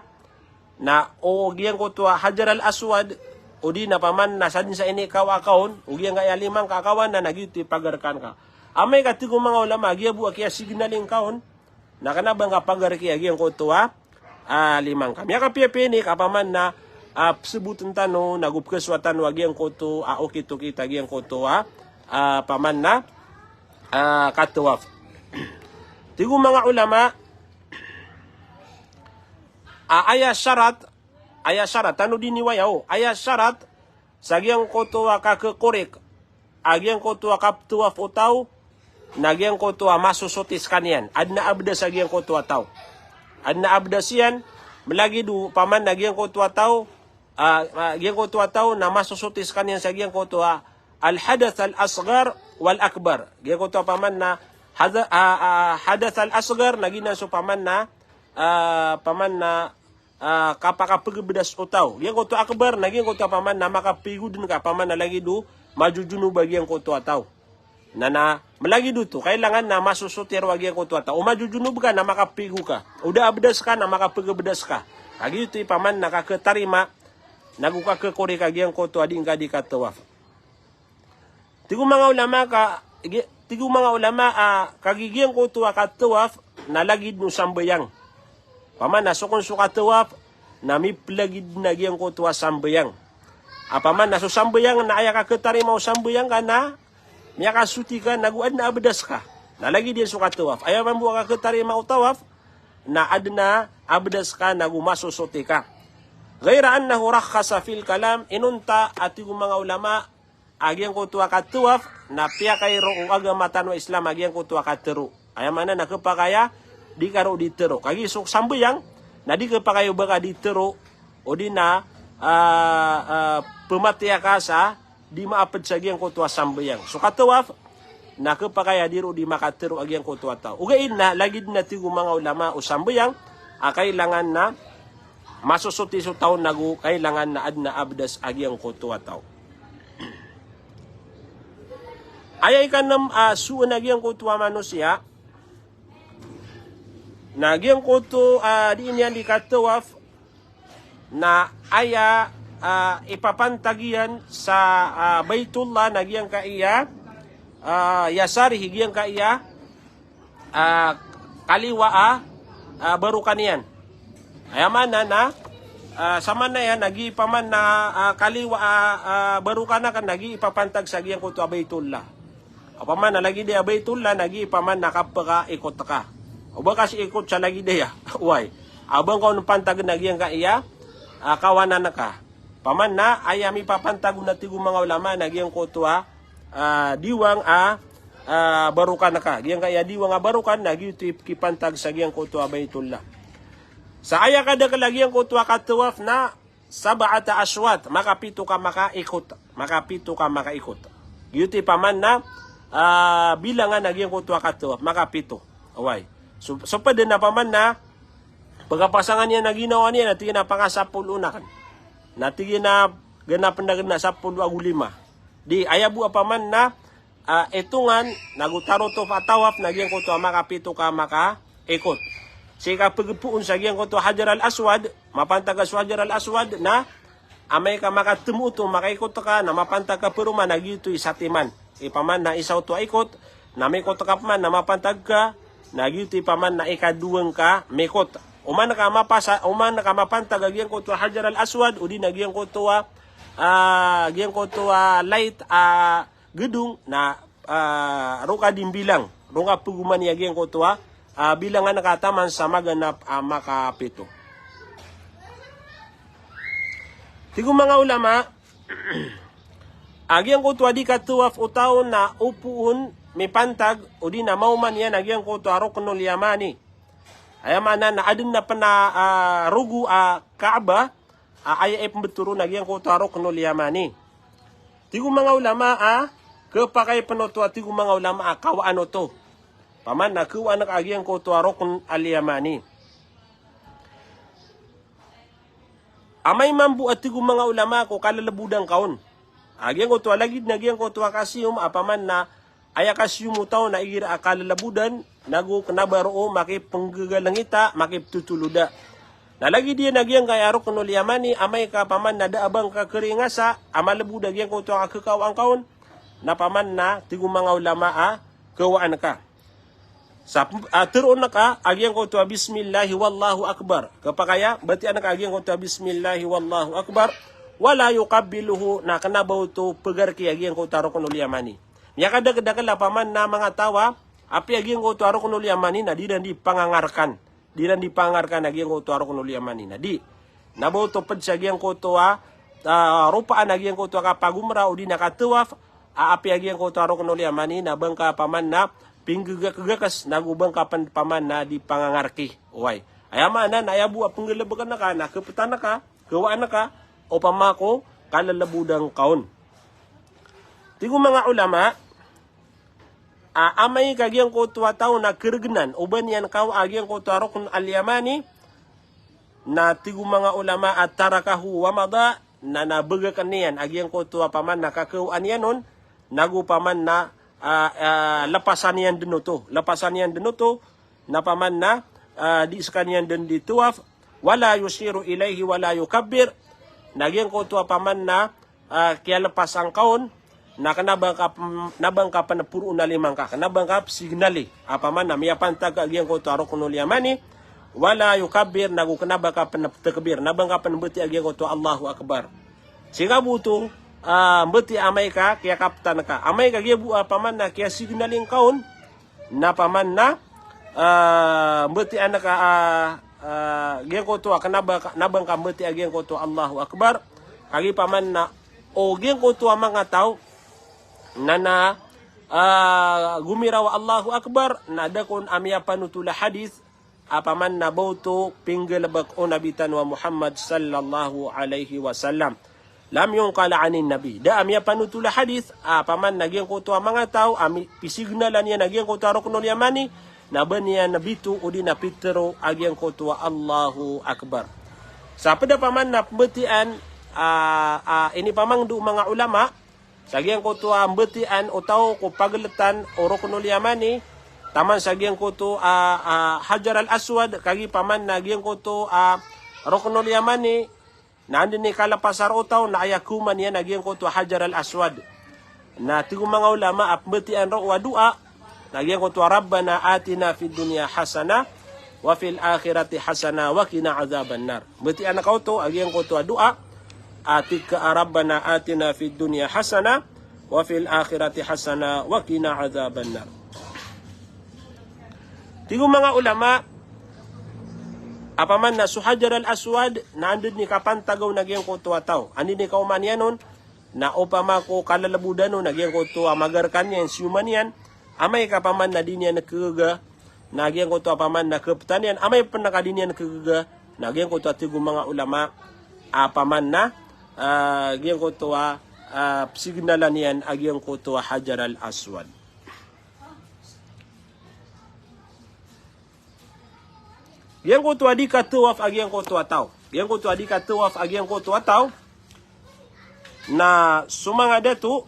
na o gyang ko to Hajar al-Aswad o di na paman na sa din sa ini kaw akaon o gyang kaya limang kakawan na nagyuti pagar ka na ka. Amay katigo mga ulama gyabu kaya signaling kaon nakanabang ka pagar kaya gyang ko to limang ka. Miya kapiapini kapaman na sebutan tano nagupkeswatan wagyang koto okito kita gyang koto paman na katawaf. Tigo mga ulama aya syarat tano diniwayaw aya syarat sa gyang koto kakekorek agyang koto kaptuaf utaw nagyang koto masusutis kanyan adna abda sa gyang koto ataw adna abda siyan melagi du paman nagyang koto ataw gyang ko tuwa na masusutis kanyan sa gyang ko tuwa al-hadath al-asghar wal-akbar. Gyang ko tuwa paman na hadath al-asghar na ginanso paman na kapakapagbedas utaw. Gyang ko tuwa akbar na gyang ko tuwa paman na makapigudin ka paman na lagi du majujunu bagyang ko tuwa taw. Na malagi du to kailangan na masusutir wagyang ko tuwa taw. O majujunub ka na makapigu ka. Uda abdas ka na makapagbedas ka. Kagi ito paman nakakatarima naguka ke kore kagyang ko to ading kadi katawaf. Tigo mga ulama kagigyang ko to katawaf na lagid no sambayang. Paman nasukon su katawaf na miplagid na gyang ko to sambayang. Paman naso sambayang na aya ka ketari mau sambayang ka na miya kasuti ka naguad na abdas ka. Nalagi din su katawaf. Aya man buwa ka ketari mau tawaf na adna abdas ka nagumasosote ka. Gaira annahu rakhasa fil kalam inunta ati mga ulama agyang ko tuwa katuwaf na piya kay ro agama tanwa Islam agyang ko tuwa katero. Ayamana nakapakaya di karo ditero. Kagi sok sambayang na di kapakayo baka ditero o di na pematya kasa di maapad sa agyang ko tuwa sambayang. So katuwaf nakapakaya diro di makatero agyang ko tuwa tao. Ugain na lagid na tigo mga ulama o sambayang kailangan na masusuti so taon nagu kailangan na adna abdas agyang koto ataw. Ayay ka nam suun agyang koto manusia na agyang koto di niya likatawaf na aya ipapantagian sa Baitullah nagyang kaiya yasari higyang kaiya kaliwa baru kanian. Ayaman na sama na yan nagi-ipaman na kaliwa baru ka na kan nagi-ipapantag sa giyang kuto Baitullah. Apaman na lagi dia Baitullah nagi paman nakapaka ikot ka. O ba kasi ikot siya lagi dia. Uy. Abang kau pantag nagi ang ka iya kawanan na ka. Paman na ayami papantag na tigo mga ulama nagi ang kotwa diwang barukan na ka. Giyang kaya diwang barukan nagi tip kipantag sa giyang kotwa Baitullah. Sa aya kada kalagi ang kotwa katawaf na sab'ata aswat makapito ka makaikot. Makapito ka makaikot. Giyuti paman na bilangan naging kutwa kato makapito. Away. So pa din na paman na pagkapasangan niya na ginawa niya natigin na pangasapul unakan. Natigin na ganap na sapul agulima. Di ayabu paman na etungan nagutaro to patawaf naging kutwa makapito ka makaikot. Sika pagpuun sa giyang kutwa Hajar al-Aswad, mapantaga sa Hajar al-Aswad na amay ka makatemu to makaikot ka na mapantaga pero managitoy sa timan. Ipaman na isaw to ikot, na may kot ka paman na mapantag ka, nagyuti paman na ikaduwang ka mekot. Uman na ka mapantag agyan ko to Hajar al-Aswad, udi nagyan ko to agyan ko to light gedung na ruka din bilang. Runga puguman agyan ko to bilangan nakataman sa maganap makapito. Tigo mga ulama, agyang ko di katuwaf utaw na upuun may pantag o di na mauman yan agyang ko ruknul yamani. Ayamana na adun na rugu Kaaba ay pembeturo agyang ko ruknul yamani. Tigo mga ulama kepakay panoto tigo mga ulama kawaan to. Paman na kuwan na agyang ko rukn al yamani. Amay mambu at tigo mga ulama ko kalalabudang kaon. Agyang ko lagid nagyang ko kasiyum apaman na aya kasiyum utaw na igira akalalabudan nagu kanabaro makipenggagalangita makiptutuluda. Nalagi dia nagyang kay arok no liyamani amay ka paman na daabang ka keringasa amalabu nagyang ko kakakaw ang kaon na paman na tigo mga ulama kawaan ka. Sa turon na ka agyang ko bismillahi wallahu akbar. Kapakaya bati anak agyang ko bismillahi wallahu akbar. Wala yuqabbiluhu na kanabaw to pegarki agyang ko tarokon uliyamani. Nya kada paman na mga tawa api agyang ko tarokon uliyamani na di pangangarkan. Di pangangarkan agyang ko tarokon uliyamani na di. Nabaw to pad sa agyang ko to rupaan agyang ko to kapagumra udi nakatuwaf api agyang ko tarokon uliyamani na bangka paman na pinggagakas nagubang kapan paman na di pangangarki. Uway. Ayaman na ayabu penggelebakan na ka na keputan na ka kawaan na ka o pamako kalalabudang kaon. Tigo mga ulama, amay kagyang ko tuwataw na kirgnan, uban yan kaw agyang ko tuwarokon al-yamani, na tigo mga ulama at tarakahu wamada, na nabagakan niyan, agyang ko tuwa paman na kakawaan yan nun, nagu paman na lapasan yan dinuto, na paman na di sekanyan din dituwaf, wala yusiru ilayhi wala yukabbir, nagyang ko tuwa paman na kaya lepas ang kaon na nabang ka panapuro na limang ka kanabang ka signali apaman na miyapantag agyang ko tuwa ruknul yamani wala yukabir nagu kanabang ka panaptakbir nabang ka panabuti agyang ko tuwa Allahu akbar. Sehingga buto mbeti amay ka kaya kaptan ka amay ka gyabu apaman na kaya signaling kaon na paman na mbeti anak gyang ko tuwa kanabang ka mbeti agyang ko tuwa Allahu akbar kagi paman na o gyang ko tuwa mga tao na gumiraw Allahu akbar na dakon amya panutula hadith apaman na bauto pinggilabak o nabitan wa Muhammad sallallahu alaihi wasallam lam yung kalaanin nabi da amya panutula hadith apaman nagyang ko tuwa mga tao ami pisignalan niya nagyang ko tuwa ruknul yamani na ba niya nabitu o di napitero agyang ko tuwa Allahu akbar. Sa pada paman na pembetian ini pamang du mga ulama sagyang ko to ambetian o tao ko pagletan o ruknul yamani taman sagyang ko to Hajar al-Aswad kagi paman nagyang ko to ruknul yamani nandin ni kalapasar o tao na ayakuman yan nagyang ko to Hajar al-Aswad na tigo mga ulama ambetian ro wa dua nagyang ko to Rabbana atina fid dunya hasana wa fil akhirati hasana wa qina azaban nar betian ko to agyang ko to dua atika Rabbana atina fid dunya hasana wa fil akhirati hasana wa qina adzabannar. Tigo mga ulama, apaman na suhajar al-aswad, na andun ni kapantagaw nagyang ko tuwa tao. Andun ni kauman yanon, na upama ko kalalabudan no, nagyang ko tuwa magarkan yan, siyuman yan, amay kapaman na din yan nagkagaga, nagyang ko tuwa paman na kaptan yan, amay pa nakadin yan nagkagaga, nagyang ko tuwa tigo mga ulama, apaman na, nagyang ko tuwa, signalan yan, nagyang ko tuwa hajar al-aswad. Yang ko tuwa di ka tuwaf agi yang ko tuwa tao. Yang ko tuwa di ka tuwaf agi yang ko tuwa tao. Na sumanga datu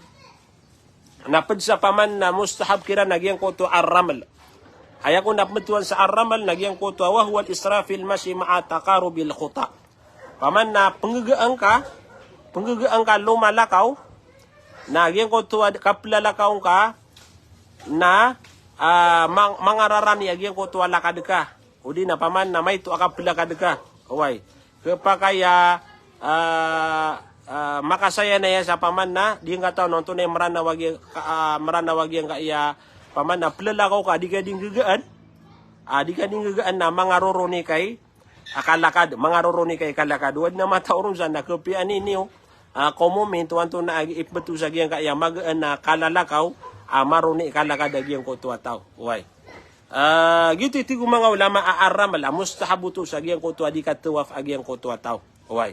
na pedsa paman na mustahab kira nagyang ko tuwa ar-ramal. Aya ko napmetuan sa ar-ramal nagyang ko tuwa wa huwa al-israfil mashi ma'a taqarubil khuta. Paman na penggegaan ka lumalakaw nagyang ko tuwa kaplalakaw ka na mangararani nagyang ko tuwa lakad ka. Udi na paman na may tu akapila kadeka. Away. Kepakaya makasaya na ya sa paman na di nga taw nonton na marana wagi ang kaya paman na plalakaw ka di ka ding gagaan. Di ka ding gagaan na mangaroro ni kay akalakad, mangaroro ni kay kalakad. Wad na matauron sa na kepian ini komomen tuan tu na ipbetu sa gyang kaya magaan na kalalakaw maroni kalakad gyang ko tuwa taw. Away. Gitu tigo mga ulama aaram la mustahabu to sa giyang ko tuwa di katuwaf agiyang ko tuwa tao. Way.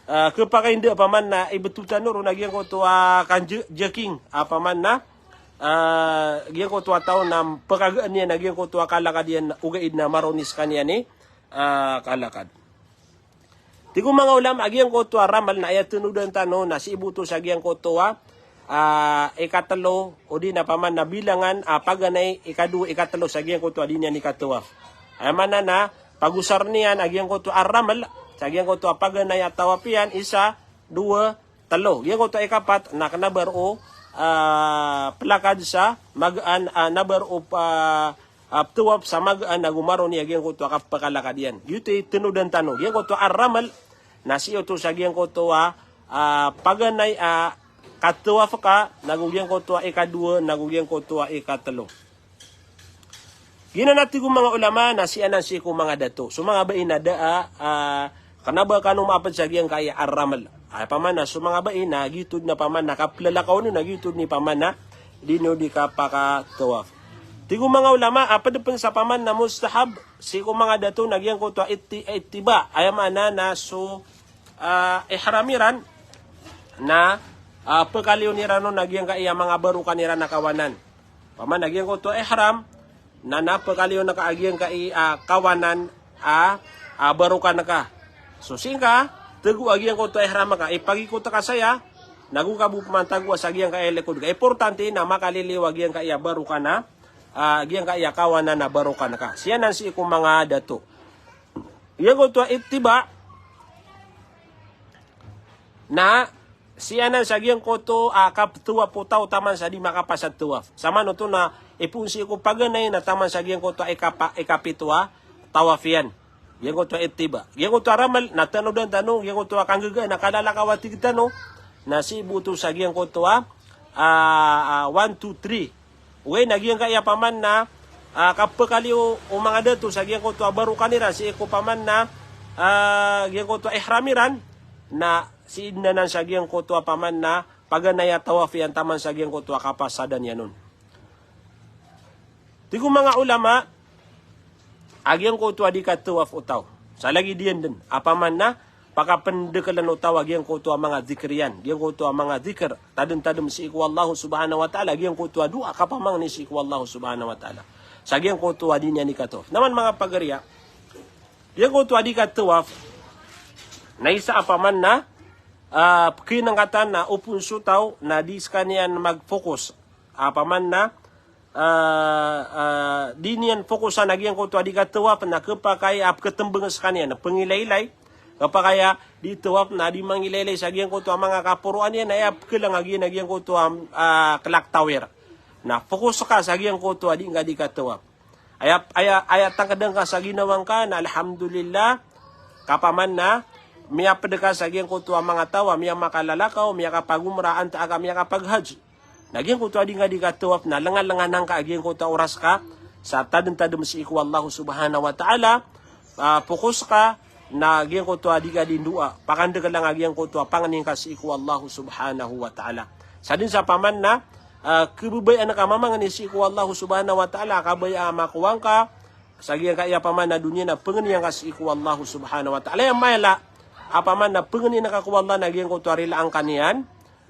Kapag hindi paman na ibetutan no nagyang ko tuwa kan jeking paman na giyang ko tuwa tao na pagagaan niya nagyang ko tuwa kalakad yan ugaid na maronis kanya ni kalakad. Tigo mga ulama agiyang ko tuwa ramal na ayatunudan tano na si ibuto sa giyang ko tuwa ikatalo o di na paman na bilangan paganay ikadu ikatalo sa giyang ko tuwa di niya ni katuwaf. Ay mana na pagusar niyan agiyang ko tuwa aramal sa giyang ko tuwa paganay at tawapian isa, dua, talo. Giyang ko tuwa ikapat na kanabar o plakad sa magaan nabar o tuwap sa magaan na gumaro niya giyang ko tuwa kapakalakad yan. Yuti tinudan tano. Giyang ko tuwa aramal na siyo to sa giyang ko tuwa paganay katuwaf ka, nagugyang ko tuwa ikadua, nagugyang ko tuwa ikatalo. Ginanati ko mga ulama na sianan si ko mga dato. So mga bain na kanaba kanong maapad sa giyang kaya aramal. Ay paman na, so mga bain na gitod na paman na kaplalakaw no, nagitod ni paman na dino di ka pakatuwaf. Tigo mga ulama, apadapan sa paman na mustahab, si ko mga dato, nagyang ko tuwa itiba. Ay mana na so iharamiran na pagkaliw nira no nagyang kaya mga barukan nira nakawanan. Paman nagyang ko to ihram na napagkaliw na kaagyang kaya kawanan barukan na ka. So singka tegu agyang ko to ihram ka ipagikuta ka saya nagukabu pamantagwa sa agyang kaya lekod ka. Importante na makaliliw agyang kaya barukan na agyang kaya kawanan na barukan na ka. Siya nan si ikong mga dato. Yang ko to itiba na siya na sa giyang ko to kaptuwa po tao taman sa di makapasad tuwaf. Sama no to na ipunsi ko paganay na taman sa giyang ko to ikapitwa tawaf yan. Giyang ko to itiba. Giyang ko to aramal na tanong dan tanong. Giyang ko to kanggaga na kalalakawatig tanong na si buto sa giyang ko to 1, 2, 3. Uwe na giyang kaya paman na kapakaliw o mga dato sa giyang ko to baru kanira si ko paman na giyang ko to ihramiran na si idnanan sa giyang ko tuwa paman na paganaya tawaf yan taman sa giyang ko tuwa kapasadan yan nun. Tigo mga ulama, agyang ko tuwa di ka tuwaf utaw. Sa lagi diyan din, apaman na pakapendekalan utaw agyang ko tuwa mga zikr yan. Giyang ko tuwa mga zikr, tadem-tadem si iku Allah subhanahu wa ta'ala. Giyang ko tuwa dua kapamang ni si iku Allah subhanahu wa ta'ala. Sa giyang ko tuwa di niya ni katuwaf. Naman mga pagariya, giyang ko tuwa di ka tuwaf, na isa apaman na kinangatan na upun sutaw na di kanian mag-focus apaman na di niyan fokusan nagyang ko tuwa di katuwap na kapakay ketembeng sa kanian na pengilaylay kapakaya di tuwap na di mangilaylay sa gyang ko tuwa mga kapuruan yan ay kelang nagyang ko tuwa clock tower na fokus ka sa gyang ko tuwa di nga di katuwap ayat tangkadang ka sa ginawang ka na alhamdulillah kapaman na miya pedeka saging kutua mga tawa, miya makalalakaw, miya kapagumraan ta aga miya kapaghaj. Naging kutua di nga di katawap na lengan-lenganan ka aging kutua oras ka sa tadem-tadem si iku Allah subhanahu wa ta'ala. Fokus ka na aging kutua di ka din dua. Pakanda ka lang aging kutua panganing ka si iku Allah subhanahu wa ta'ala. Sa din sa paman na kebubay anak amamangan ni si iku Allah subhanahu wa ta'ala kabay makuwang ka sagian kaya paman na dunia na pengen ka si iku Allah subhanahu wa ta'ala yang mayla apaman na pengen na kaku Allah naging ko tuarila ang kanian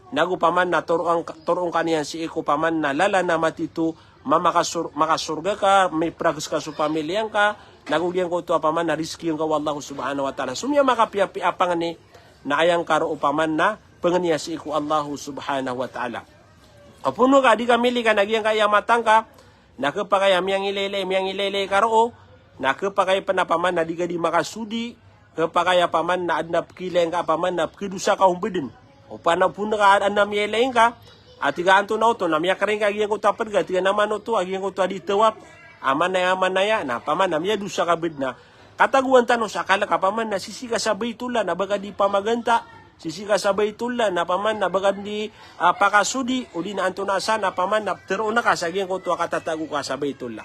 nagu paman na turong kanian si iku paman na lala na matitu makasurga ka may pragas ka su pamilyang ka nagu gyang ko tu apaman na rizki yung ka Allah subhanahu wa ta'ala sumya makapiapi apang ni na ayang karo upaman na pengen si iku Allah subhanahu wa ta'ala apuno ka di kamili ka nagyang kaya matangka nakapakaya miyang ilele karo nakapakaya panapaman na di ka di makasudi kapakaya paman na adnap kileng ka paman na kidusa ka humbedin o panapun ka adnam yeleng ka at tiga anto na uto na miya karing ka agiyang ko tapad ka tiga naman uto agiyang ko adi tewap aman na ya na paman na miya dusa ka bedna kataguan tanong sakala ka paman na sisi ka sabay tula na baga di pamaganta sisi ka sabay tula na paman na baga di pakasudi o di na anto na sana paman na tero na ka sagiyang ko katatago ka sabay tula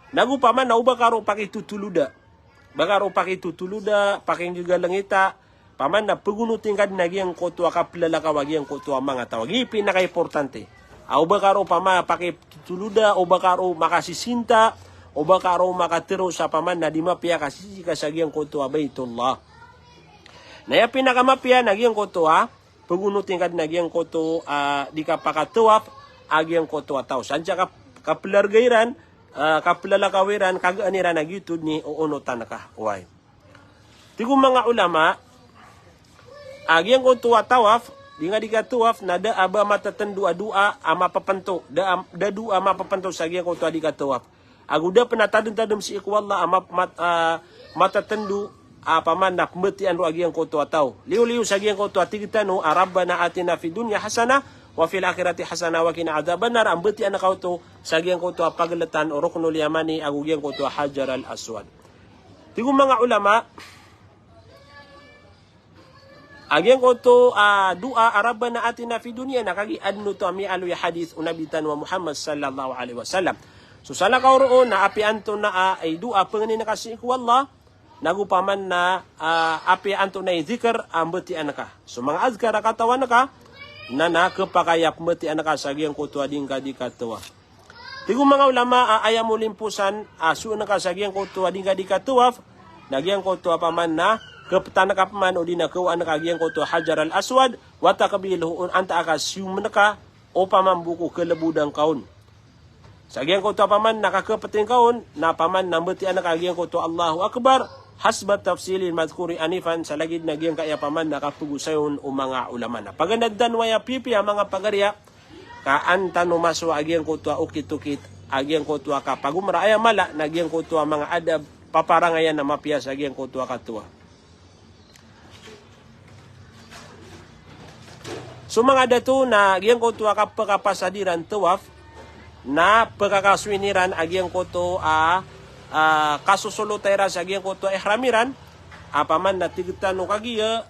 nagu paman na uba karo pakitutuluda bagaro pakitutuluda paking juga langita paman na pagunutin ka dinagiyang ko kapilala ka wagiyang ko mga tawagi pinaka-importante uba karo pama pakitutuluda uba karo makasisinta uba karo makatero sa paman na di mapia kasisi ka sagiyang ko Baitullah na ya pinakamapia nagyang koto pagunutin ka nagyang koto di ka pakatuap agyang koto tao sanja kapilargairan kapilalakawiran kagaaniran nagyutud ni uunutan ka uway tigo mga ulama agyang koto tawaf di nga di ka tuwaf na da aba matatandu adua ama papanto da dua mapapanto sa agyang koto di ka tuwaf aguda penatadem si ikwalla ama matatandu paman na pembeti anu agiang koto atau liu sa agiang koto atigitanu arabbana atina fid dunya hasana wa fil akhirati hasana wa qina adzabannar ambeti anak koto sa agiang koto pagaletan ruknul yamani agiang koto hajar al aswad tigo mga ulama agiang koto dua arabbana atina fid dunya nakagi adnu to ami alu ya hadis unabitan wa Muhammad sallallahu alaihi wasallam so sala kauro na api anto na ay dua pengenin nakasi ku Allah nagu paman na api anto na zikr ambeti anaka so mga azkar katawan ka na nakapakayap meti anaka sagiang kutua dingka di katua tigo mga ulama ayam ulimpusan asu anaka sagiang kutua dingka di katua nagiang kutua paman na kepetanaka paman udina ku anaka giang kutua hajar al aswad wa taqbiluhu anta aka sium menaka o paman buku kelebudang kaun sagiang kutua paman nakakapeting kaun na paman nambeti anaka giang kutua Allahu akbar hasbat tafsilin madhkuri anifan sa lagid nagyang kaya paman nakapugusayon o mga ulama na paganagdan waya pipi ang mga pagarya kaanta no maso agyang kutwa ukit-ukit agyang kutwa ka pagumra ay mala nagyang kutwa mga adab paparangayan na mapiyas agyang kutwa katwa so mga dato na agyang kutwa ka pagkapasadiran tuwaf na pagkakaswiniran agyang kutwa kasusulutera sa agyang ko to ihramiran apaman na tigtan no kagiya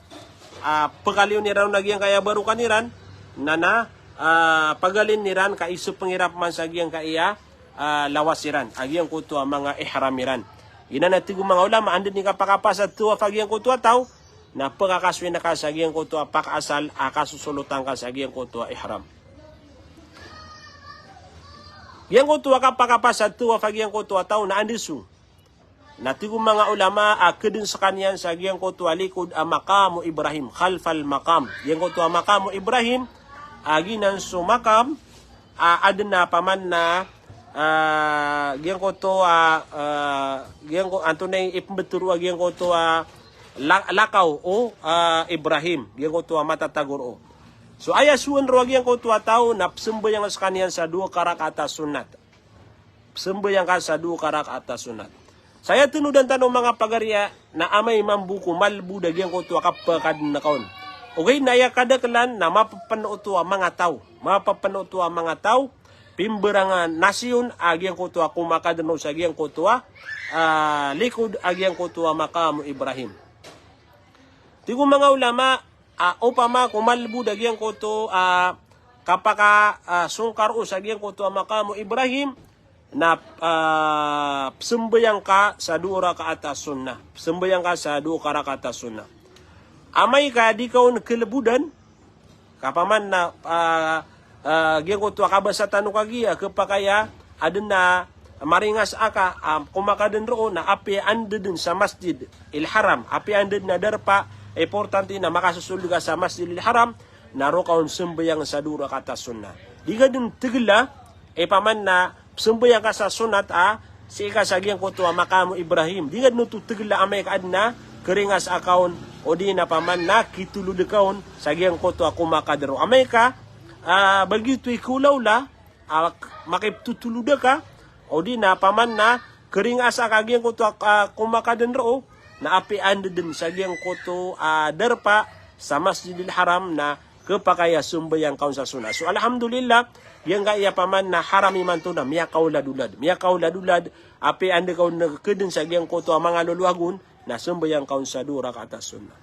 pagaliw niran nagyang kaya baru kaniran nana pagalin niran ka isu pangirap man sa agyang kaya lawasiran agyang ko to mga ihramiran ina na tigo mga ulama andin ni kapakapasat to agyang ko to taw na pagkakaswin na ka sa agyang ko to pakasal kasusulutan ka sa agyang ko to ihram yang ko tuwa kapakapasad tuwa fagyang ko tuwa tao na andisu. Natigo mga ulama akedin sa kanyan sa gyang ko tuwa likod maqamu Ibrahim khalfal maqam. Yang ko tuwa maqamu Ibrahim aginan su maqam adna paman na gyang ko tuwa gyang ko antunay ipembeturu gyang ko tuwa lakaw o Ibrahim gyang ko tuwa matatagur o. So ayasuan roagyang ko tuwa tao na sembayang sa kanyan sa 2 karakata sunat. Sembayang ka sa 2 karakata sunat. Saya tinudan tanong mga pagarya na amay mambuko malbu dagyang ko tuwa kapakad na kaon. Okay, naya kadaklan na mapapanood tuwa mga tao. Mapapanood tuwa mga tao. Pimberangan nasyon agyang ko tuwa kumakadano sa agyang ko tuwa. Likod agyang ko tuwa maqamu Ibrahim. Tigo mga ulama, upama kumalbu dagyan ko to, kapaka sungkar o sagyan ko to makamu Ibrahim, na sembayang ka sa dua rakaat sunnah. Sembayang ka sa dua rakaat sunnah. Amay ka di kau kelebudan, kapaman na gian ko to kabasatan kagia kepakaya adena maringas aka kumakaden roon na api ande din sa Masjid Il Haram, api ande na darpa importante na makasusulod ka sa Masjid Il Haram naro kaun sembayang sa dua rakaat sunnah. Diga din tigla paman na sembayang ka sa sunat si ikasagyan ko to makamu Ibrahim. Diga nutu tigla amay ka adna keringas akaun o di na paman na kitulud kaun sagyan ko to ako makadero. Amay ka bagito ikulaw la makiptutulud ka o di na paman na keringas akagyan ko to kumakadenro na api ande din sagyan ko to darpa sa Masjidil Haram na kepakaya sumbayang kaun sa sunat. So alhamdulillah yang gaya paman na harami man to na miya kauladulad api ande kaun nagkedin sagyan ko to mga luluagun na sumbayang kaun sa dua rakaat sunnah.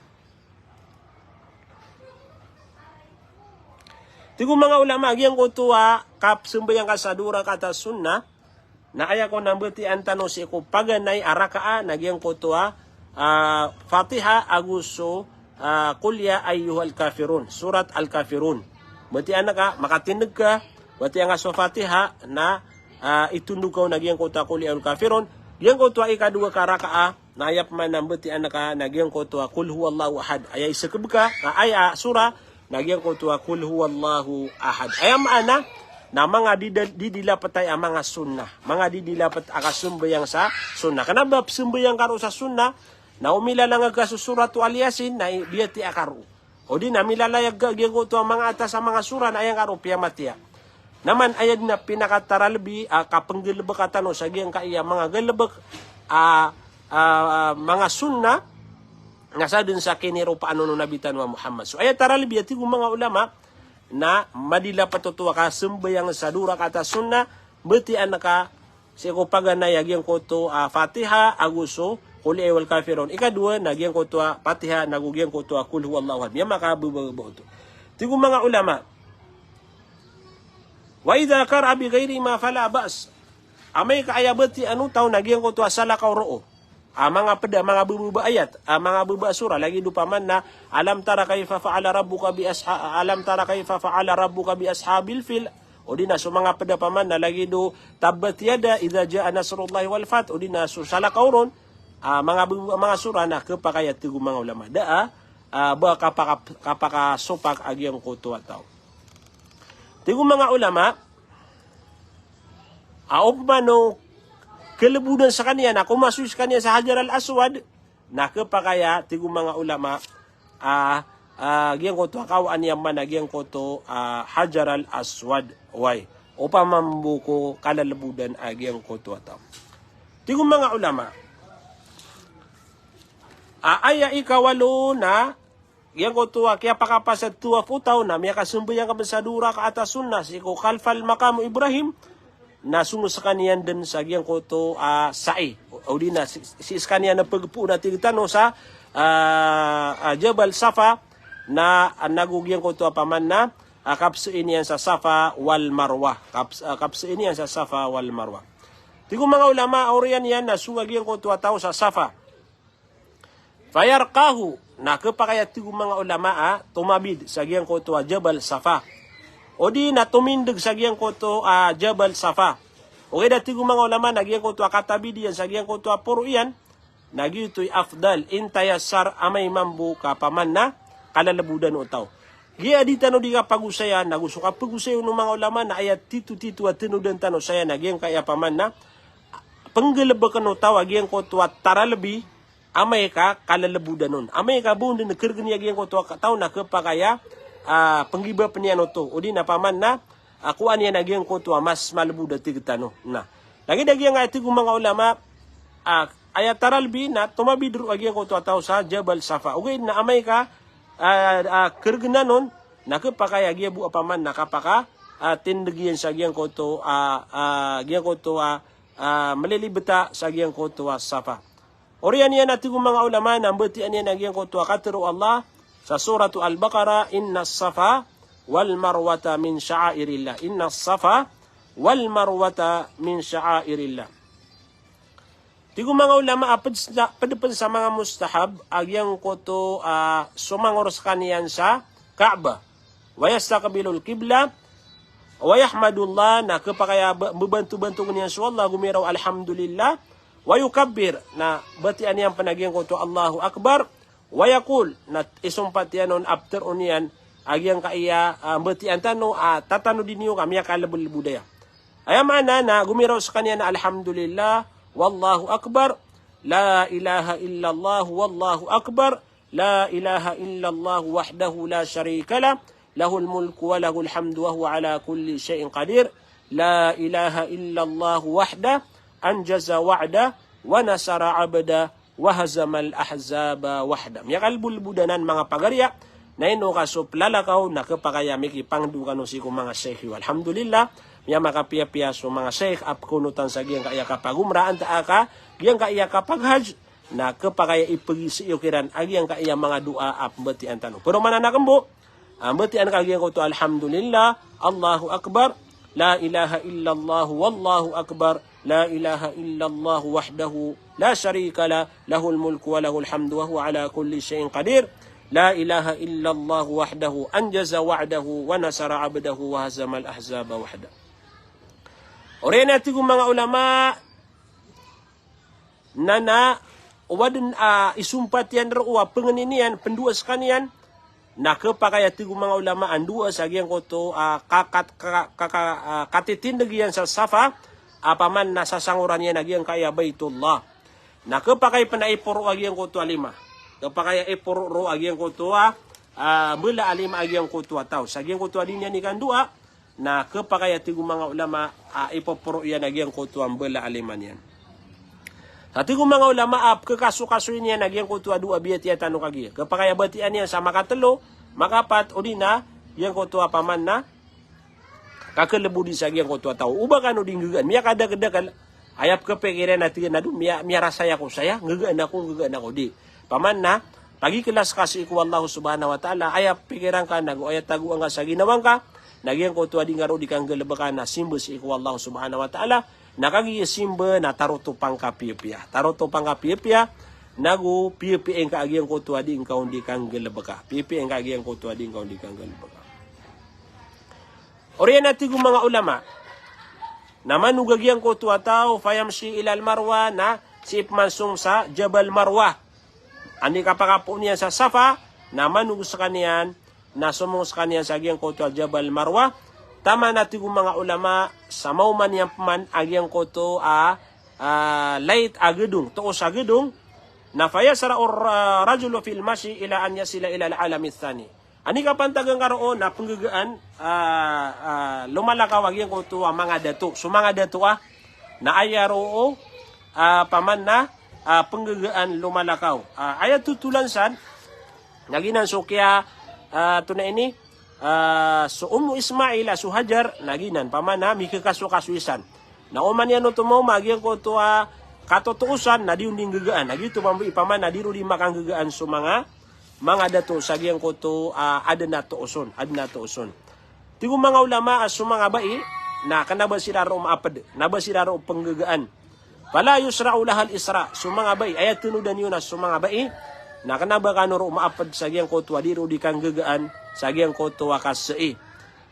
Tigo mga ulama agyan ko to kap sumbayang ka sa dua rakaat sunnah na aya ko nambeti antano si ko paganay arakaa nagyang ko to Fatiha aguso Qul ya ayyuhal kafirun, surat al-kafirun. Berarti anak makatindig ka, berarti ang sa Fatiha na itundog ko nagyang ko ta Qul ya ayyuhal kafirun. Yang ko to ikadua ka rakaa na ayap man berarti anak nagyang ko to Qul huwallahu ahad. Ayay sekebka aya sura nagyang ko to Qul huwallahu ahad. Ayam ana na mga didilapatay ang mga sunnah. Mga didilapat akasumbayang sa sunnah. Kenapa sumbayang karo sa sunnah? Na umila lang aga sa suratu al-Yasin na biyati akaru. O di na milalayag gagyang to ang mga atas sa mga sura na ayang karo piyamatia. Naman ayad na pinakataralbi kapanggelebek atano sa giyang kaiya mga gelebek mga sunna nga sa dun sa kiniro paano no nabitan wa Muhammad. So ayat taralbi ati mga ulama na madila patutuwa ka sembayang sa dura kata sunna beti anaka si ko paganayag yang ko to Fatiha aguso Qul ya ayyuhal kafirun. Ikadua nagyang ko to Fatiha nagugyang ko to Qul huwallahu ahad. Yan makabubuo to. Tigo mga ulama. Wa idza qara bi ghairi ma fala bas. Amay kaaya beti anu taw nagyang ko to sala ka roo. Mga peda mga bububa ayat, mga bububa sura lagi dupaman na alam tara kayfa fa'ala rabbuka bi ashabil fil. O di na so mga peda paman na lagi do tabbat yada idza jaa nasrullahi wal fath. O di na so sala ka ron mga sura na kepakayat tigo mga ulama ba kapaka sopak agyang kuto ataw tigo mga ulama upmano kelebudan sa kanya na kumasus kanya sa Hajar al-Aswad na kepakaya tigo mga ulama agyang kuto kawan yang man agyang kuto Hajar al-Aswad way upamambuko kalalebudan agyang kuto ataw tigo mga ulama aya ikawalo na yang ko tuwa kaya pakapasad tuwa putaw na miya kasumbayang kabasadura ka atas sunnah si ko kalfal makamu Ibrahim na sungo sa kaniyan din sa giyang ko to sa'i o di na si kaniyan na pagpu na tigtano sa Jabal Safa na nagugyang ko to paman na kapsuin yan sa Safa wal Marwa kapsuin yan sa Safa wal Marwa tigo mga ulama oriyan yan na sungagyang ko to tao sa Safa Fayarqahu na kepakayat tigo mga ulama tumabid sa giyang ko to Jabal Safa. O di na tumindig sa giyang ko to Jabal Safa. O kaya tigo mga ulama na giyang ko to katabid yan sa giyang ko to puro yan nagito'y afdal intayasar amay mambu ka paman na kalalabudan o tao. Giya di tano di ka pag-usaya nagusto ka pag-usayo ng mga ulama na ayat titu at tinudan tano saya na giyang kaya paman na panggalabakan o tao giyang ko to taralabi amay ka kalalabudan nun. Amay ka buong din nagkirganiyagyan ko to tao na kapakaya panggiba pa niya no to. O di na paman na kuan niya nagyang ko to mas malabuda tigtano na. Lagi nagyang nga ito mga ulama ayat taralbi na tumabidro nagyang ko to tao sa Jabal Safa. Okay na amay ka kirganan nun na kapakaya giya bu paman na kapaka tindagyan sa gyang ko to malilibeta sa gyang ko to Safa. Orian yan natin mga ulama na betian yan nagyang ko tuwa katero Allah sa suratu Al-Baqarah, inna safa wal marwata min sya'airillah. Inna safa wal marwata min sya'airillah. Tigo mga ulama apad sa mga mustahab agyang ko to sumangoros kaniyan sa Kaaba. Wa yastaqbilul qibla wa yahmadullah na kapakaya bebantu-bantu niyan sa Allah gumiraw alhamdulillah. Wa yukabbir na batian yang panagyan ko to Allahu Akbar. Wa yaqul na isumpat yan on after on yan agyang kaiya batian tano tatano din niyo kami kalabul budaya. Ay mana na gumiraw sa kanya na alhamdulillah wallahu akbar la ilaha illallah wallahu akbar la ilaha illallah wahdahu la syarika lah lahul mulku wa lahul hamdu wa huwa ala kulli syai'in qadir la ilaha illallah wahdahu anjaza wa'da wa nasara 'abda wa hazamal ahzaba wahda. Ya kalbul budanan mga pagarya na ino kasuplalakaw na kapakaya miki pangdu kanu si mga sheikh. Alhamdulillah ya makapiya-piya so mga sheikh ap kunutan sa giyang kaya kapagumraan ta aka giyang kaya kapaghaj na kapakaya ipagi sa iyo kiran agyang kaya mga dua ap betian tanu. Pero mananakambo betian kagiyang ko to alhamdulillah Allahu akbar la ilaha illallah wallahu akbar لا إله إلا الله وحده لا شريك له له الملك وله الحمد وهو على كل شيء قدير لا إله إلا الله وحده أنجز وعده ونصر عبده وهزم الأحزاب وحده. Orena tigo mga ulama nana wadin isumpat yan ro pengeninian pendua sekanian na kapakaya tigo mga ulama andua sagyang ko to katitindagian sa Safa apaman nasa sanguran niya nagyang kaya Baitullah. Na kapakay panaipuro agyang ko to alima. Kapakaya ipuro ro agyang ko to mula alima agyang ko to tao. Sagyang ko to din yan ikan dua na kapakaya tigo mga ulama ipopuro yan agyang ko to mula alima niyan. Sa tigo mga ulama kakaso-kaso niya nagyang ko to dua biyat ya tanong kagi. Kapakaya batian niya sa makatelo, makapat o din na yang ko to apaman na kakelebu di sagyang ko to tao uba kanu dinggugan miya kada-kada ayap kepikiran natin na miya rasaya ko saya ngegaan ako di paman na pagi kelas kasih ku Allah subhanahu wa taala ayap pikiran ka nago ayat tagu nga sa ginawang ka nagyang ko to dingaro di kang gelebakan na simbo si ku Allah subhanahu wa taala nakagi simbo na taroto pangkapiya nago pipi ang kaagyang ko to di engkau di kang gelebaka pipi ang kaagyang ko to di engkau di kang gelebaka. Oriyan natin kung mga ulama na manugagyan ko tuwa tao fayamshi ilal marwa na si ipmansong sa Jabal Marwa. Ani kapakapo niya sa Safa na manug sa kaniyan na sumong sa kaniyan sa agyang ko tuwa Jabal Marwa. Tama natin kung mga ulama sa mauman yang paman agyang ko to lait agedung to sa gedung na fayasara rajulu fil mashi ila an yasila ila al-alam tsani. Ani kapantagang karoon na penggagaan lumalakaw agyang ko to mga dato. So mga dato na ayaro paman na penggagaan lumalakaw. Ayat tutulan san naginan so kaya tuna ini so Ismail so Hajar naginan paman na mikakaso-kasuisan. Na uman yan to mo magyang ko to katotuusan na diunding gagaan. Nagito paman na diru di makang gagaan so mga dato sagyang ko to ada na to uson. Tigo mga ulama so mga bai na kanaba sila ro maapad, naba sila ro penggagaan. Fala yusra'u lahal isra. So mga bai ayat tunudan yun na so mga bai na kanaba kano ro maapad sagyang ko to adiro di kang gagaan sagyang ko to kasai.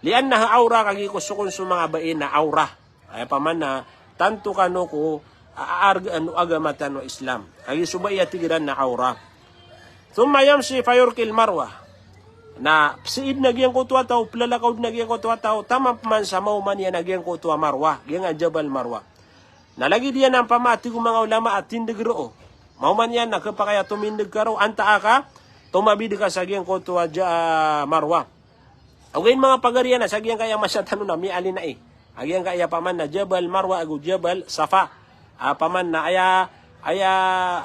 Lianna aura kagi ko sukon so mga bai na aura. Ay paman na tanto kano ko aargaan agamatan no Islam. Kagi subay atigiran na aura. Thumma yamshi fayurkil marwa. Na siid nagyang ko tuwa tao, plalakaw nagyang ko tuwa tao, tama man sa mauman yan nagyang ko tuwa marwa, yang Jabal Marwa. Nalagi diyan ang pamati ko mga ulama at tindig roo. Mauman yan, nakapakaya tumindig ka ro, anta ka, tumabid ka sa gyang ko tuwa marwa. Okay mga pagarian na, sa gyang kaya masyatano na, mi alin na agyang kaya paman na Jabal Marwa, ago Jabal Safa. Paman na aya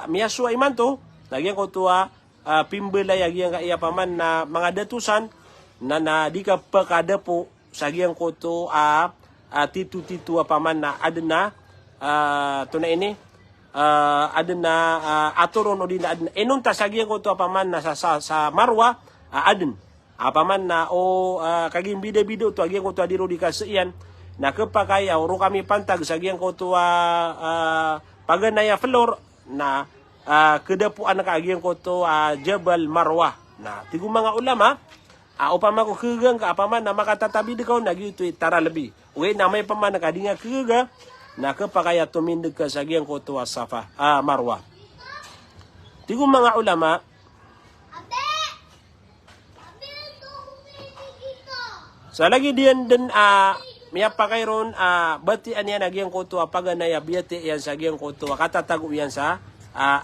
miyaswa iman to, nagyang ko tuwa, pimbelay agyang kaya paman na mga datusan na di ka pakada po sa agyang ko to titu-titu paman na adna to na ini adna aturon o din adna enunta sagiyan ko to apaman na sa marwa adin apaman na o kaging bida-bido to agiyan ko to adiro di kasiyan na kapakaya ro kami pantag sagiyan ko to paganaya flor na kedapuan na kaagiyan ko to Jabal Marwah na tigo mga ulama upama ko kegang ka apaman na makatatabi di kaw nagyuto tara lebih uy na may paman na kadinga kega na kapakaya tumindig ka sa giyang ko to Safa Marwa. Tigo mga ulama sa lagi diyan din miya pakayron bati anya nagyang ko to paganaya biyati yan sa giyang ko to katatago yan sa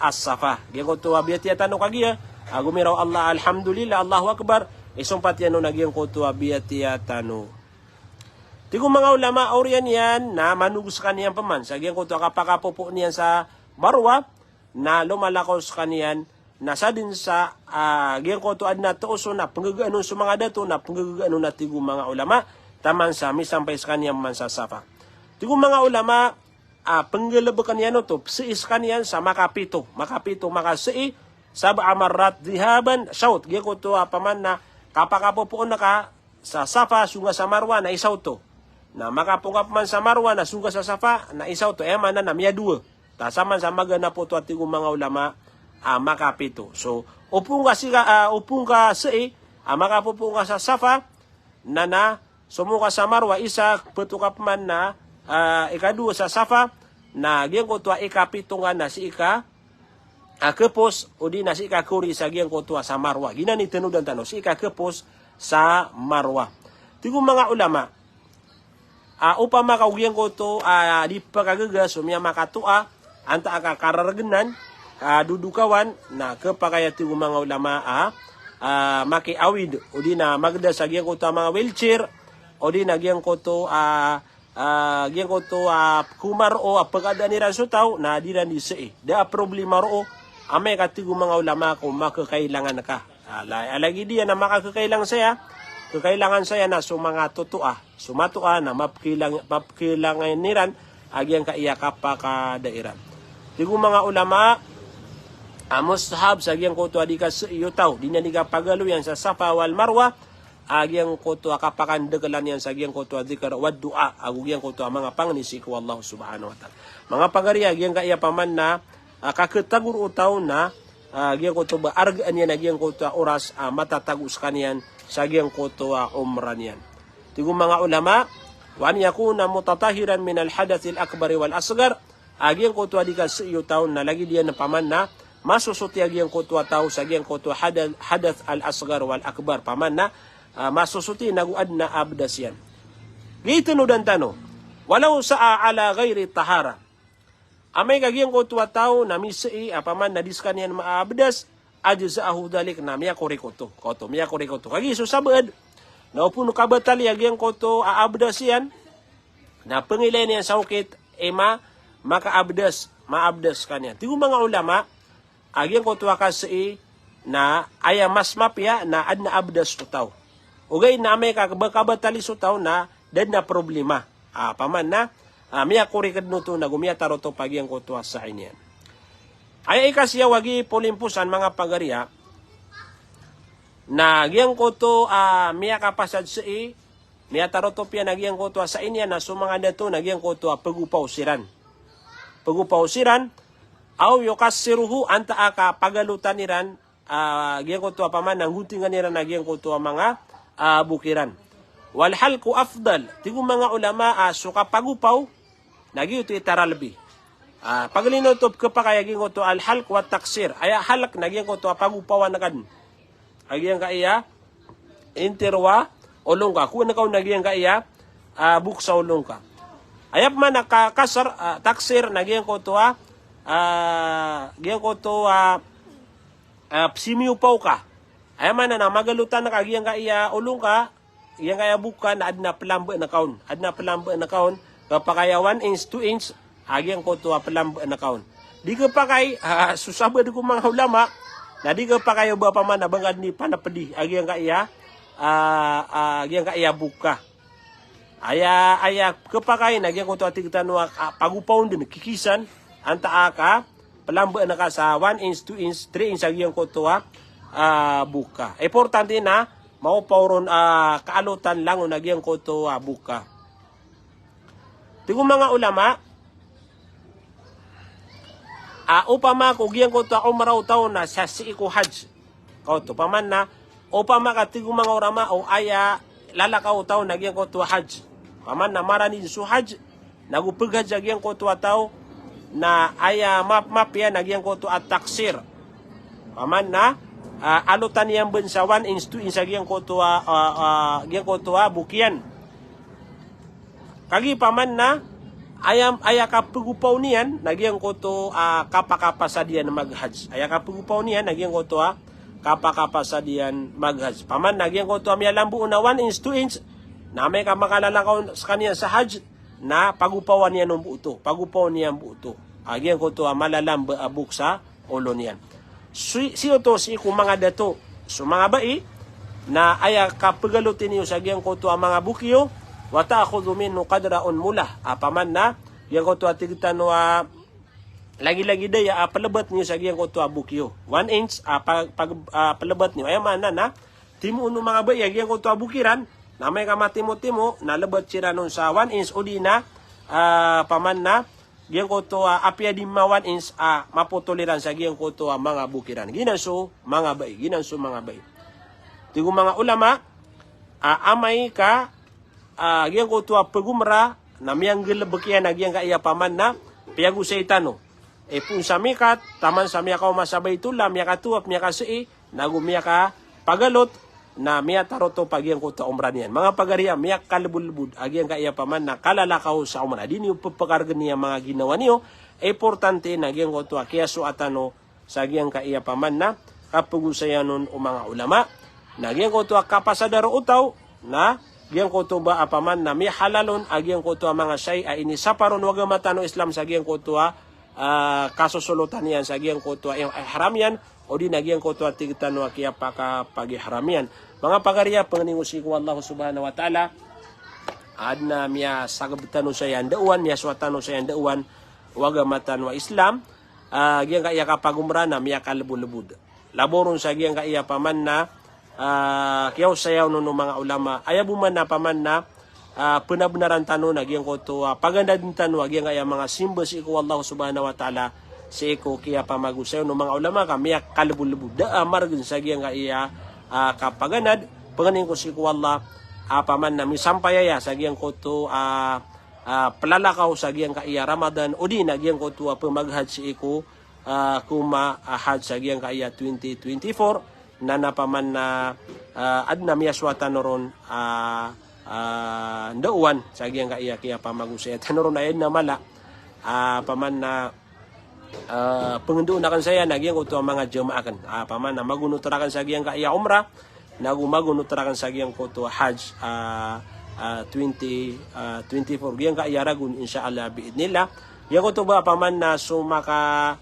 As-Safa. Giyang ko to biyati tanong kagiya gumiraw Allah alhamdulillah Allahu akbar isumpat yan no nagyang ko to biyati tanong. Tigo mga ulama orian yan na manugos kaniyan paman. Sagyan ko to kapakapopo niyan sa Marwa na lumalakos kaniyan nasa din sa gyan ko to adna tuoso na panggaganon sa mga dato na panggaganon na tigo mga ulama taman sa misampay sa kaniyan man sa Safa. Tigo mga ulama panggalabo kaniyan to siis kaniyan sa makapito makasii sab'a marrat dhihaban shout gyan ko to paman na kapakapopo na ka sa Safa sunga sa Marwa na isaw to. Na makapungkap man sa Marwa na suga sa Safa na isaw to mana na miya dua. Tasaman sa magana po to at tigong mga ulama makapito. So upung ka sa makapupung ka sa Safa na sumuka sa Marwa isa petukap man na ikadua sa Safa na giyang ko to ikapito nga na si ika kepos o di na si ika kuri sa giyang ko to sa Marwa. Ginani tenudan tano si ika kepos sa Marwa. Tigong mga ulama upama kaugyan ko to di pagagaga sumya makatua anta akakarargenan dudukawan na kapakaya tigo mga ulama makiawid o di na magda sa gyan ko to mga wheelchair o di na gyan ko to kumar o pagada ni rasutaw na di ran di sei da problema ro amay katigo mga ulama ko makakailangan ka alagi diya na makakailangan saya kakailangan saya na mga sumatoa na mapkilangan niran agyang kaiya kapakadairan. Tigo mga ulama mustahab sa agyang ko to adika sa iyo taw di na niga pagalo yan sa Safa wal Marwa agyang ko to kapakandagalan yan sa agyang ko to adikar wad du'a agyang ko to mga pangnisi ko Allah subhanahu wa ta'ala. Mga pagari agyang kaiya paman na kaketagur utaw na agyang ko to baargaan yan agyang ko to oras matatagus kaniyan sagyang ko to umran yan. Tigo mga ulama wan yakuna mutatahiran min al-hadath al-akbar wal asghar agyang ko to adika sa iyo taw na lagi diyan na paman na masusuti agyang ko to taw sagyang ko to hadath al-asghar wal akbar paman na masusuti naguad na abdas yan. Gitunudan tano walau saa ala ghairi tahara amay kagyang ko to taw na misai paman na diskan yan maabdas ajza'ahu dalik na miya korikoto miya korikoto kagi susabad na upuno kabatali agyang ko to aabdas yan na pangilay niyan sa ukit maabdas kanya. Tigo mga ulama agyang ko to kasi na aya mas mapya na adna abdas utaw ugay na may kabatali utaw na dad na problema paman na miya korikadno to na gumiya taroto pagyang ko to sa inyan. Ay ikasya wagi polimpusan mga pagariya na giyang ko to miya kapasad sa miya tarotopya na giyang ko to sa inya na sumanga dato na giyang ko to pagupaw siran aw yukasiruhu anta aka pagalutan niran giyang ko to paman nang huntingan niran na giyang ko to mga bukiran wal halku afdal tigo mga ulama suka pagupaw nagiyo to itaralbi paglino to kapakayagin ko to al-halq wa taksir aya halak nagyan ko to pagupawan na kan agyang kaiya interwa olong ka kung nakaw nagyan kaiya buksa olong ka ayap man nakakasar taksir nagyan ko to simiupaw ka ayap man na magalutan na kagyang kaiya olong ka iyang kaya buka na adna pelambe na kaon kapakaya 1 inch 2 inch agyang ko to pelambe na kaon. Di ka pa kay susabad ko mga ulama na di ka pa kayo ba pa man nabangad ni panapedi agyang kaiya buka. Aya kapakay nagyang ko to atigtan wa pagupawon din kikisan anta ka palamba na ka sa 1 inch, 2 inch, 3 inch agiyang ko to buka. Importante na maupawron kaalutan lang nagyang ko to buka. Tigo mga ulama, upama kung giyang ko to umraw taon na sa siiko hajj. Kauto, paman na, upama ka tigo mga ulama o aya lalakaw taon nagyang ko to hajj. Paman na maranin su hajj, nagupagad nagyang ko to tao, na aya map yan nagyang ko to at taksir. Paman na, alutan yan ben sa 1 inch, 2 inch nagyang ko to bukian. Kagi paman na, aya kapagupaw niyan, nagyang ko to kapakapasadian maghajj. Aya kapagupaw niyan, nagyang ko to kapakapasadian maghajj. Paman, nagyang ko to lambu na 1 inch, 2 inch, na may ka makalalakaw sa kanya sa hajj, na pagupawan niya ng buto. Pagupawan niya ang buto. Nagyang ko to malalam abuk sa ulo niyan. Siyo to si kung mga dato. So mga bai, na aya kapagalutin niyo sa nagyang ko to mga bukyo, wata ako minhu qadraun mula. Paman na, yang ko to atigitan lagi-lagi daya palabat niyo sa gyang ko to bukyo. 1 inch palabat niyo. Ay man na timo no mga bai yang ko to bukiran, na may kamatimo-timo na labat sira nun sa 1 inch o di na paman na gyang ko to apya di ma 1 inch maputuliran sa gyang ko to mga bukiran. Ginanso mga bai, ginanso mga bai. Tigo mga ulama, amay ka gyang ko to pagumra na miyang gilabakyan na gyang kaya paman na piyago sa itano. Pung sa mikat, taman sa miya ka masabay tula, miya ka tuwap, miya ka sii, nagumiya ka pagalot, na miya taroto pagyang ko to umra niyan. Mga pagariya, miya kalubulbud, agyang kaya paman na kalalakaw sa umra. Di niyo papakargan niya mga ginawa niyo, importante na agyang ko to kaya atano sa agyang kaya paman na kapugusayan nun o mga ulama, na agyang ko to kapasadaro utaw, na agyang ko to ba paman na miya halalon, agyang ko to mga say, ini saparon wag matano Islam sa agyang ko to kasusulutan yan sa agyang ko to haram yan, o di nagyang ko to tigtan wa kaya pagharam yan. Mga pagariya, panganingusi ko Allah subhanahu wa ta'ala, adna miya sagabtano sa yan dauan, miya swatano sa yan dauan, waga matan wa Islam, gyang kaya kapagumra na miya kalubulubud. Laboron sa gyang kaya paman na, kiyaw sayaw no mga ulama, ayabuman na paman na, penabenaran tano na gyang ko to, paganda din tano, gyang kaya mga simbas ko Allah subhanahu wa ta'ala, si ko kaya pamagusayaw no mga ulama, kamiya kalubulubud. Maragin sa gyang kaya, kapaganad, panganin ko si Allah, paman na misampayaya sa giyang ko to palalakaw sa giyang kaiya Ramadan, o di na giyang ko to pamaghad si iko kumahad sa giyang kaiya 2024, na napaman na adna miyaswatan noron ndauan sa giyang kaiya kaya pamagusay. Tanoron ayun na mala, paman na pengendu na kan saya nagyang ko to mga jamaakan paman na magunutarakan sa giyang kaya umrah, magunutarakan sa giyang ko to hajj 2024 giyang kaya ragun insyaallah biidnillah. Yang ko to ba paman na sumaka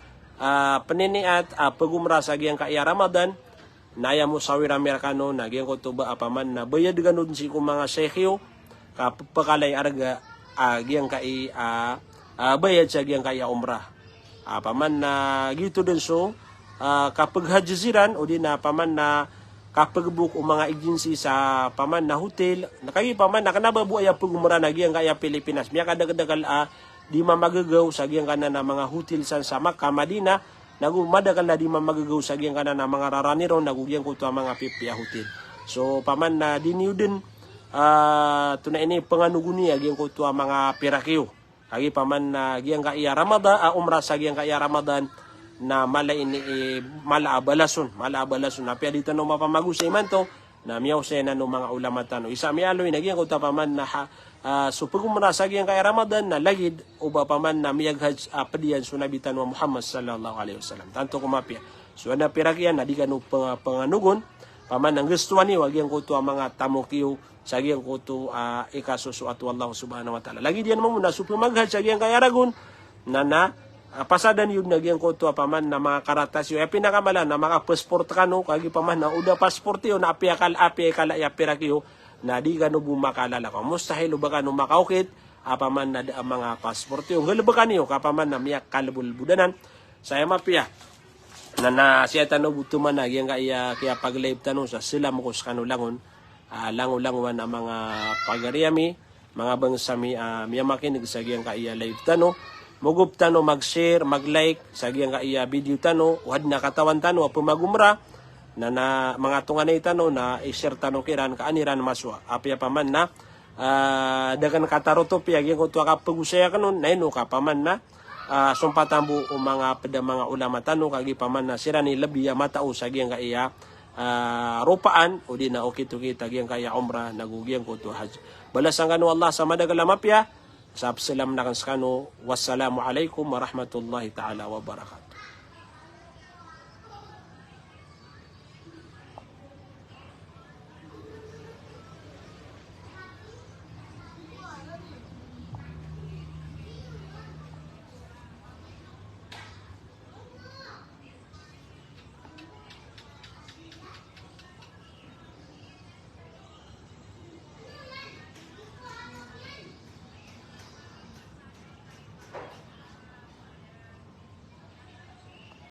peniniat pagumrah sa giyang kaya Ramadan, naya mo sawir Amerikano na giyang ko to ba paman na bayad ganun si ko mga sekyo kapakalay arga giyang kai bayad sa giyang kaya umrah. Paman na gito din so kapag hajiziran o din na paman na kapag book o mga agency sa paman na hotel nakagi paman na kanababu ay pagumura na giyang kaya Pilipinas miya kadagdagal di mamagagaw sa giyang kana na mga hotel sa Makkah Madina, madagal na di mamagagaw sa giyang kana na mga raraniro nagugiyang ko to mga pipia hotel. So paman na diniyo din tuna ini panganuguni giyang ko to mga pirakyo. Kagi paman na giyang kaya Ramadan, umrah sa giyang kaya Ramadan na mala abalason na pia dito no mapamagusay man to na miyaw sa no mga ulama tano. Isa miyaloy na giyang kuta paman na so pag umrah sa giyang kaya Ramadan na lagid uba paman na miyag hajj padiyan sunabitan wa Muhammad sallallahu alaihi wasallam. Tanto kumapia. So na pirakyan na di kanu panganugon paman ang gustuhan ni wag giyang kuto mga tamokiyo sa giyang kuto ikasuso at wallahu subhanahu wa ta'ala. Lagi diyan mo muna supumaghat sa giyang kaya ragun na pasadan yun na giyang kuto paman na mga karatas yun. Pinakamala na mga passport ka no, kagi paman na uda passport yun na api kala ya pirakiyo na di ka no bumakalala ka. Mustahil ba ka no makaukit apaman na ang mga pasport yung galabakan niyo kapaman na miyak kalabulbudanan saya mapia na siya tanong butuman na yang kaya pag-live tanong sa sila mo kus kanulangon lango-languan ang mga pagariami mga bangsami miyamakinig sa giyang kaya live tanong mugup tano mag-share mag-like sa giyang kaya video tanong uhad na katawan tanong apo magumra na mga tunganay tanong na i-share tanong kiran kaaniran maswa apya paman na dagan kataroto piyagin ko tuwa kapag-usaya kanon na ino kapaman na sumpatambu o mga pada mga ulama tanong kagi paman na sira ni labiya matao sa giyang kaya rupaan o di na okay to kita giyang kaya umrah nagugiyang ko to hajj balasang kanu Allah sa madagalamapya sa salam na kanskano wassalamu alaikum warahmatullahi ta'ala wabarakatuh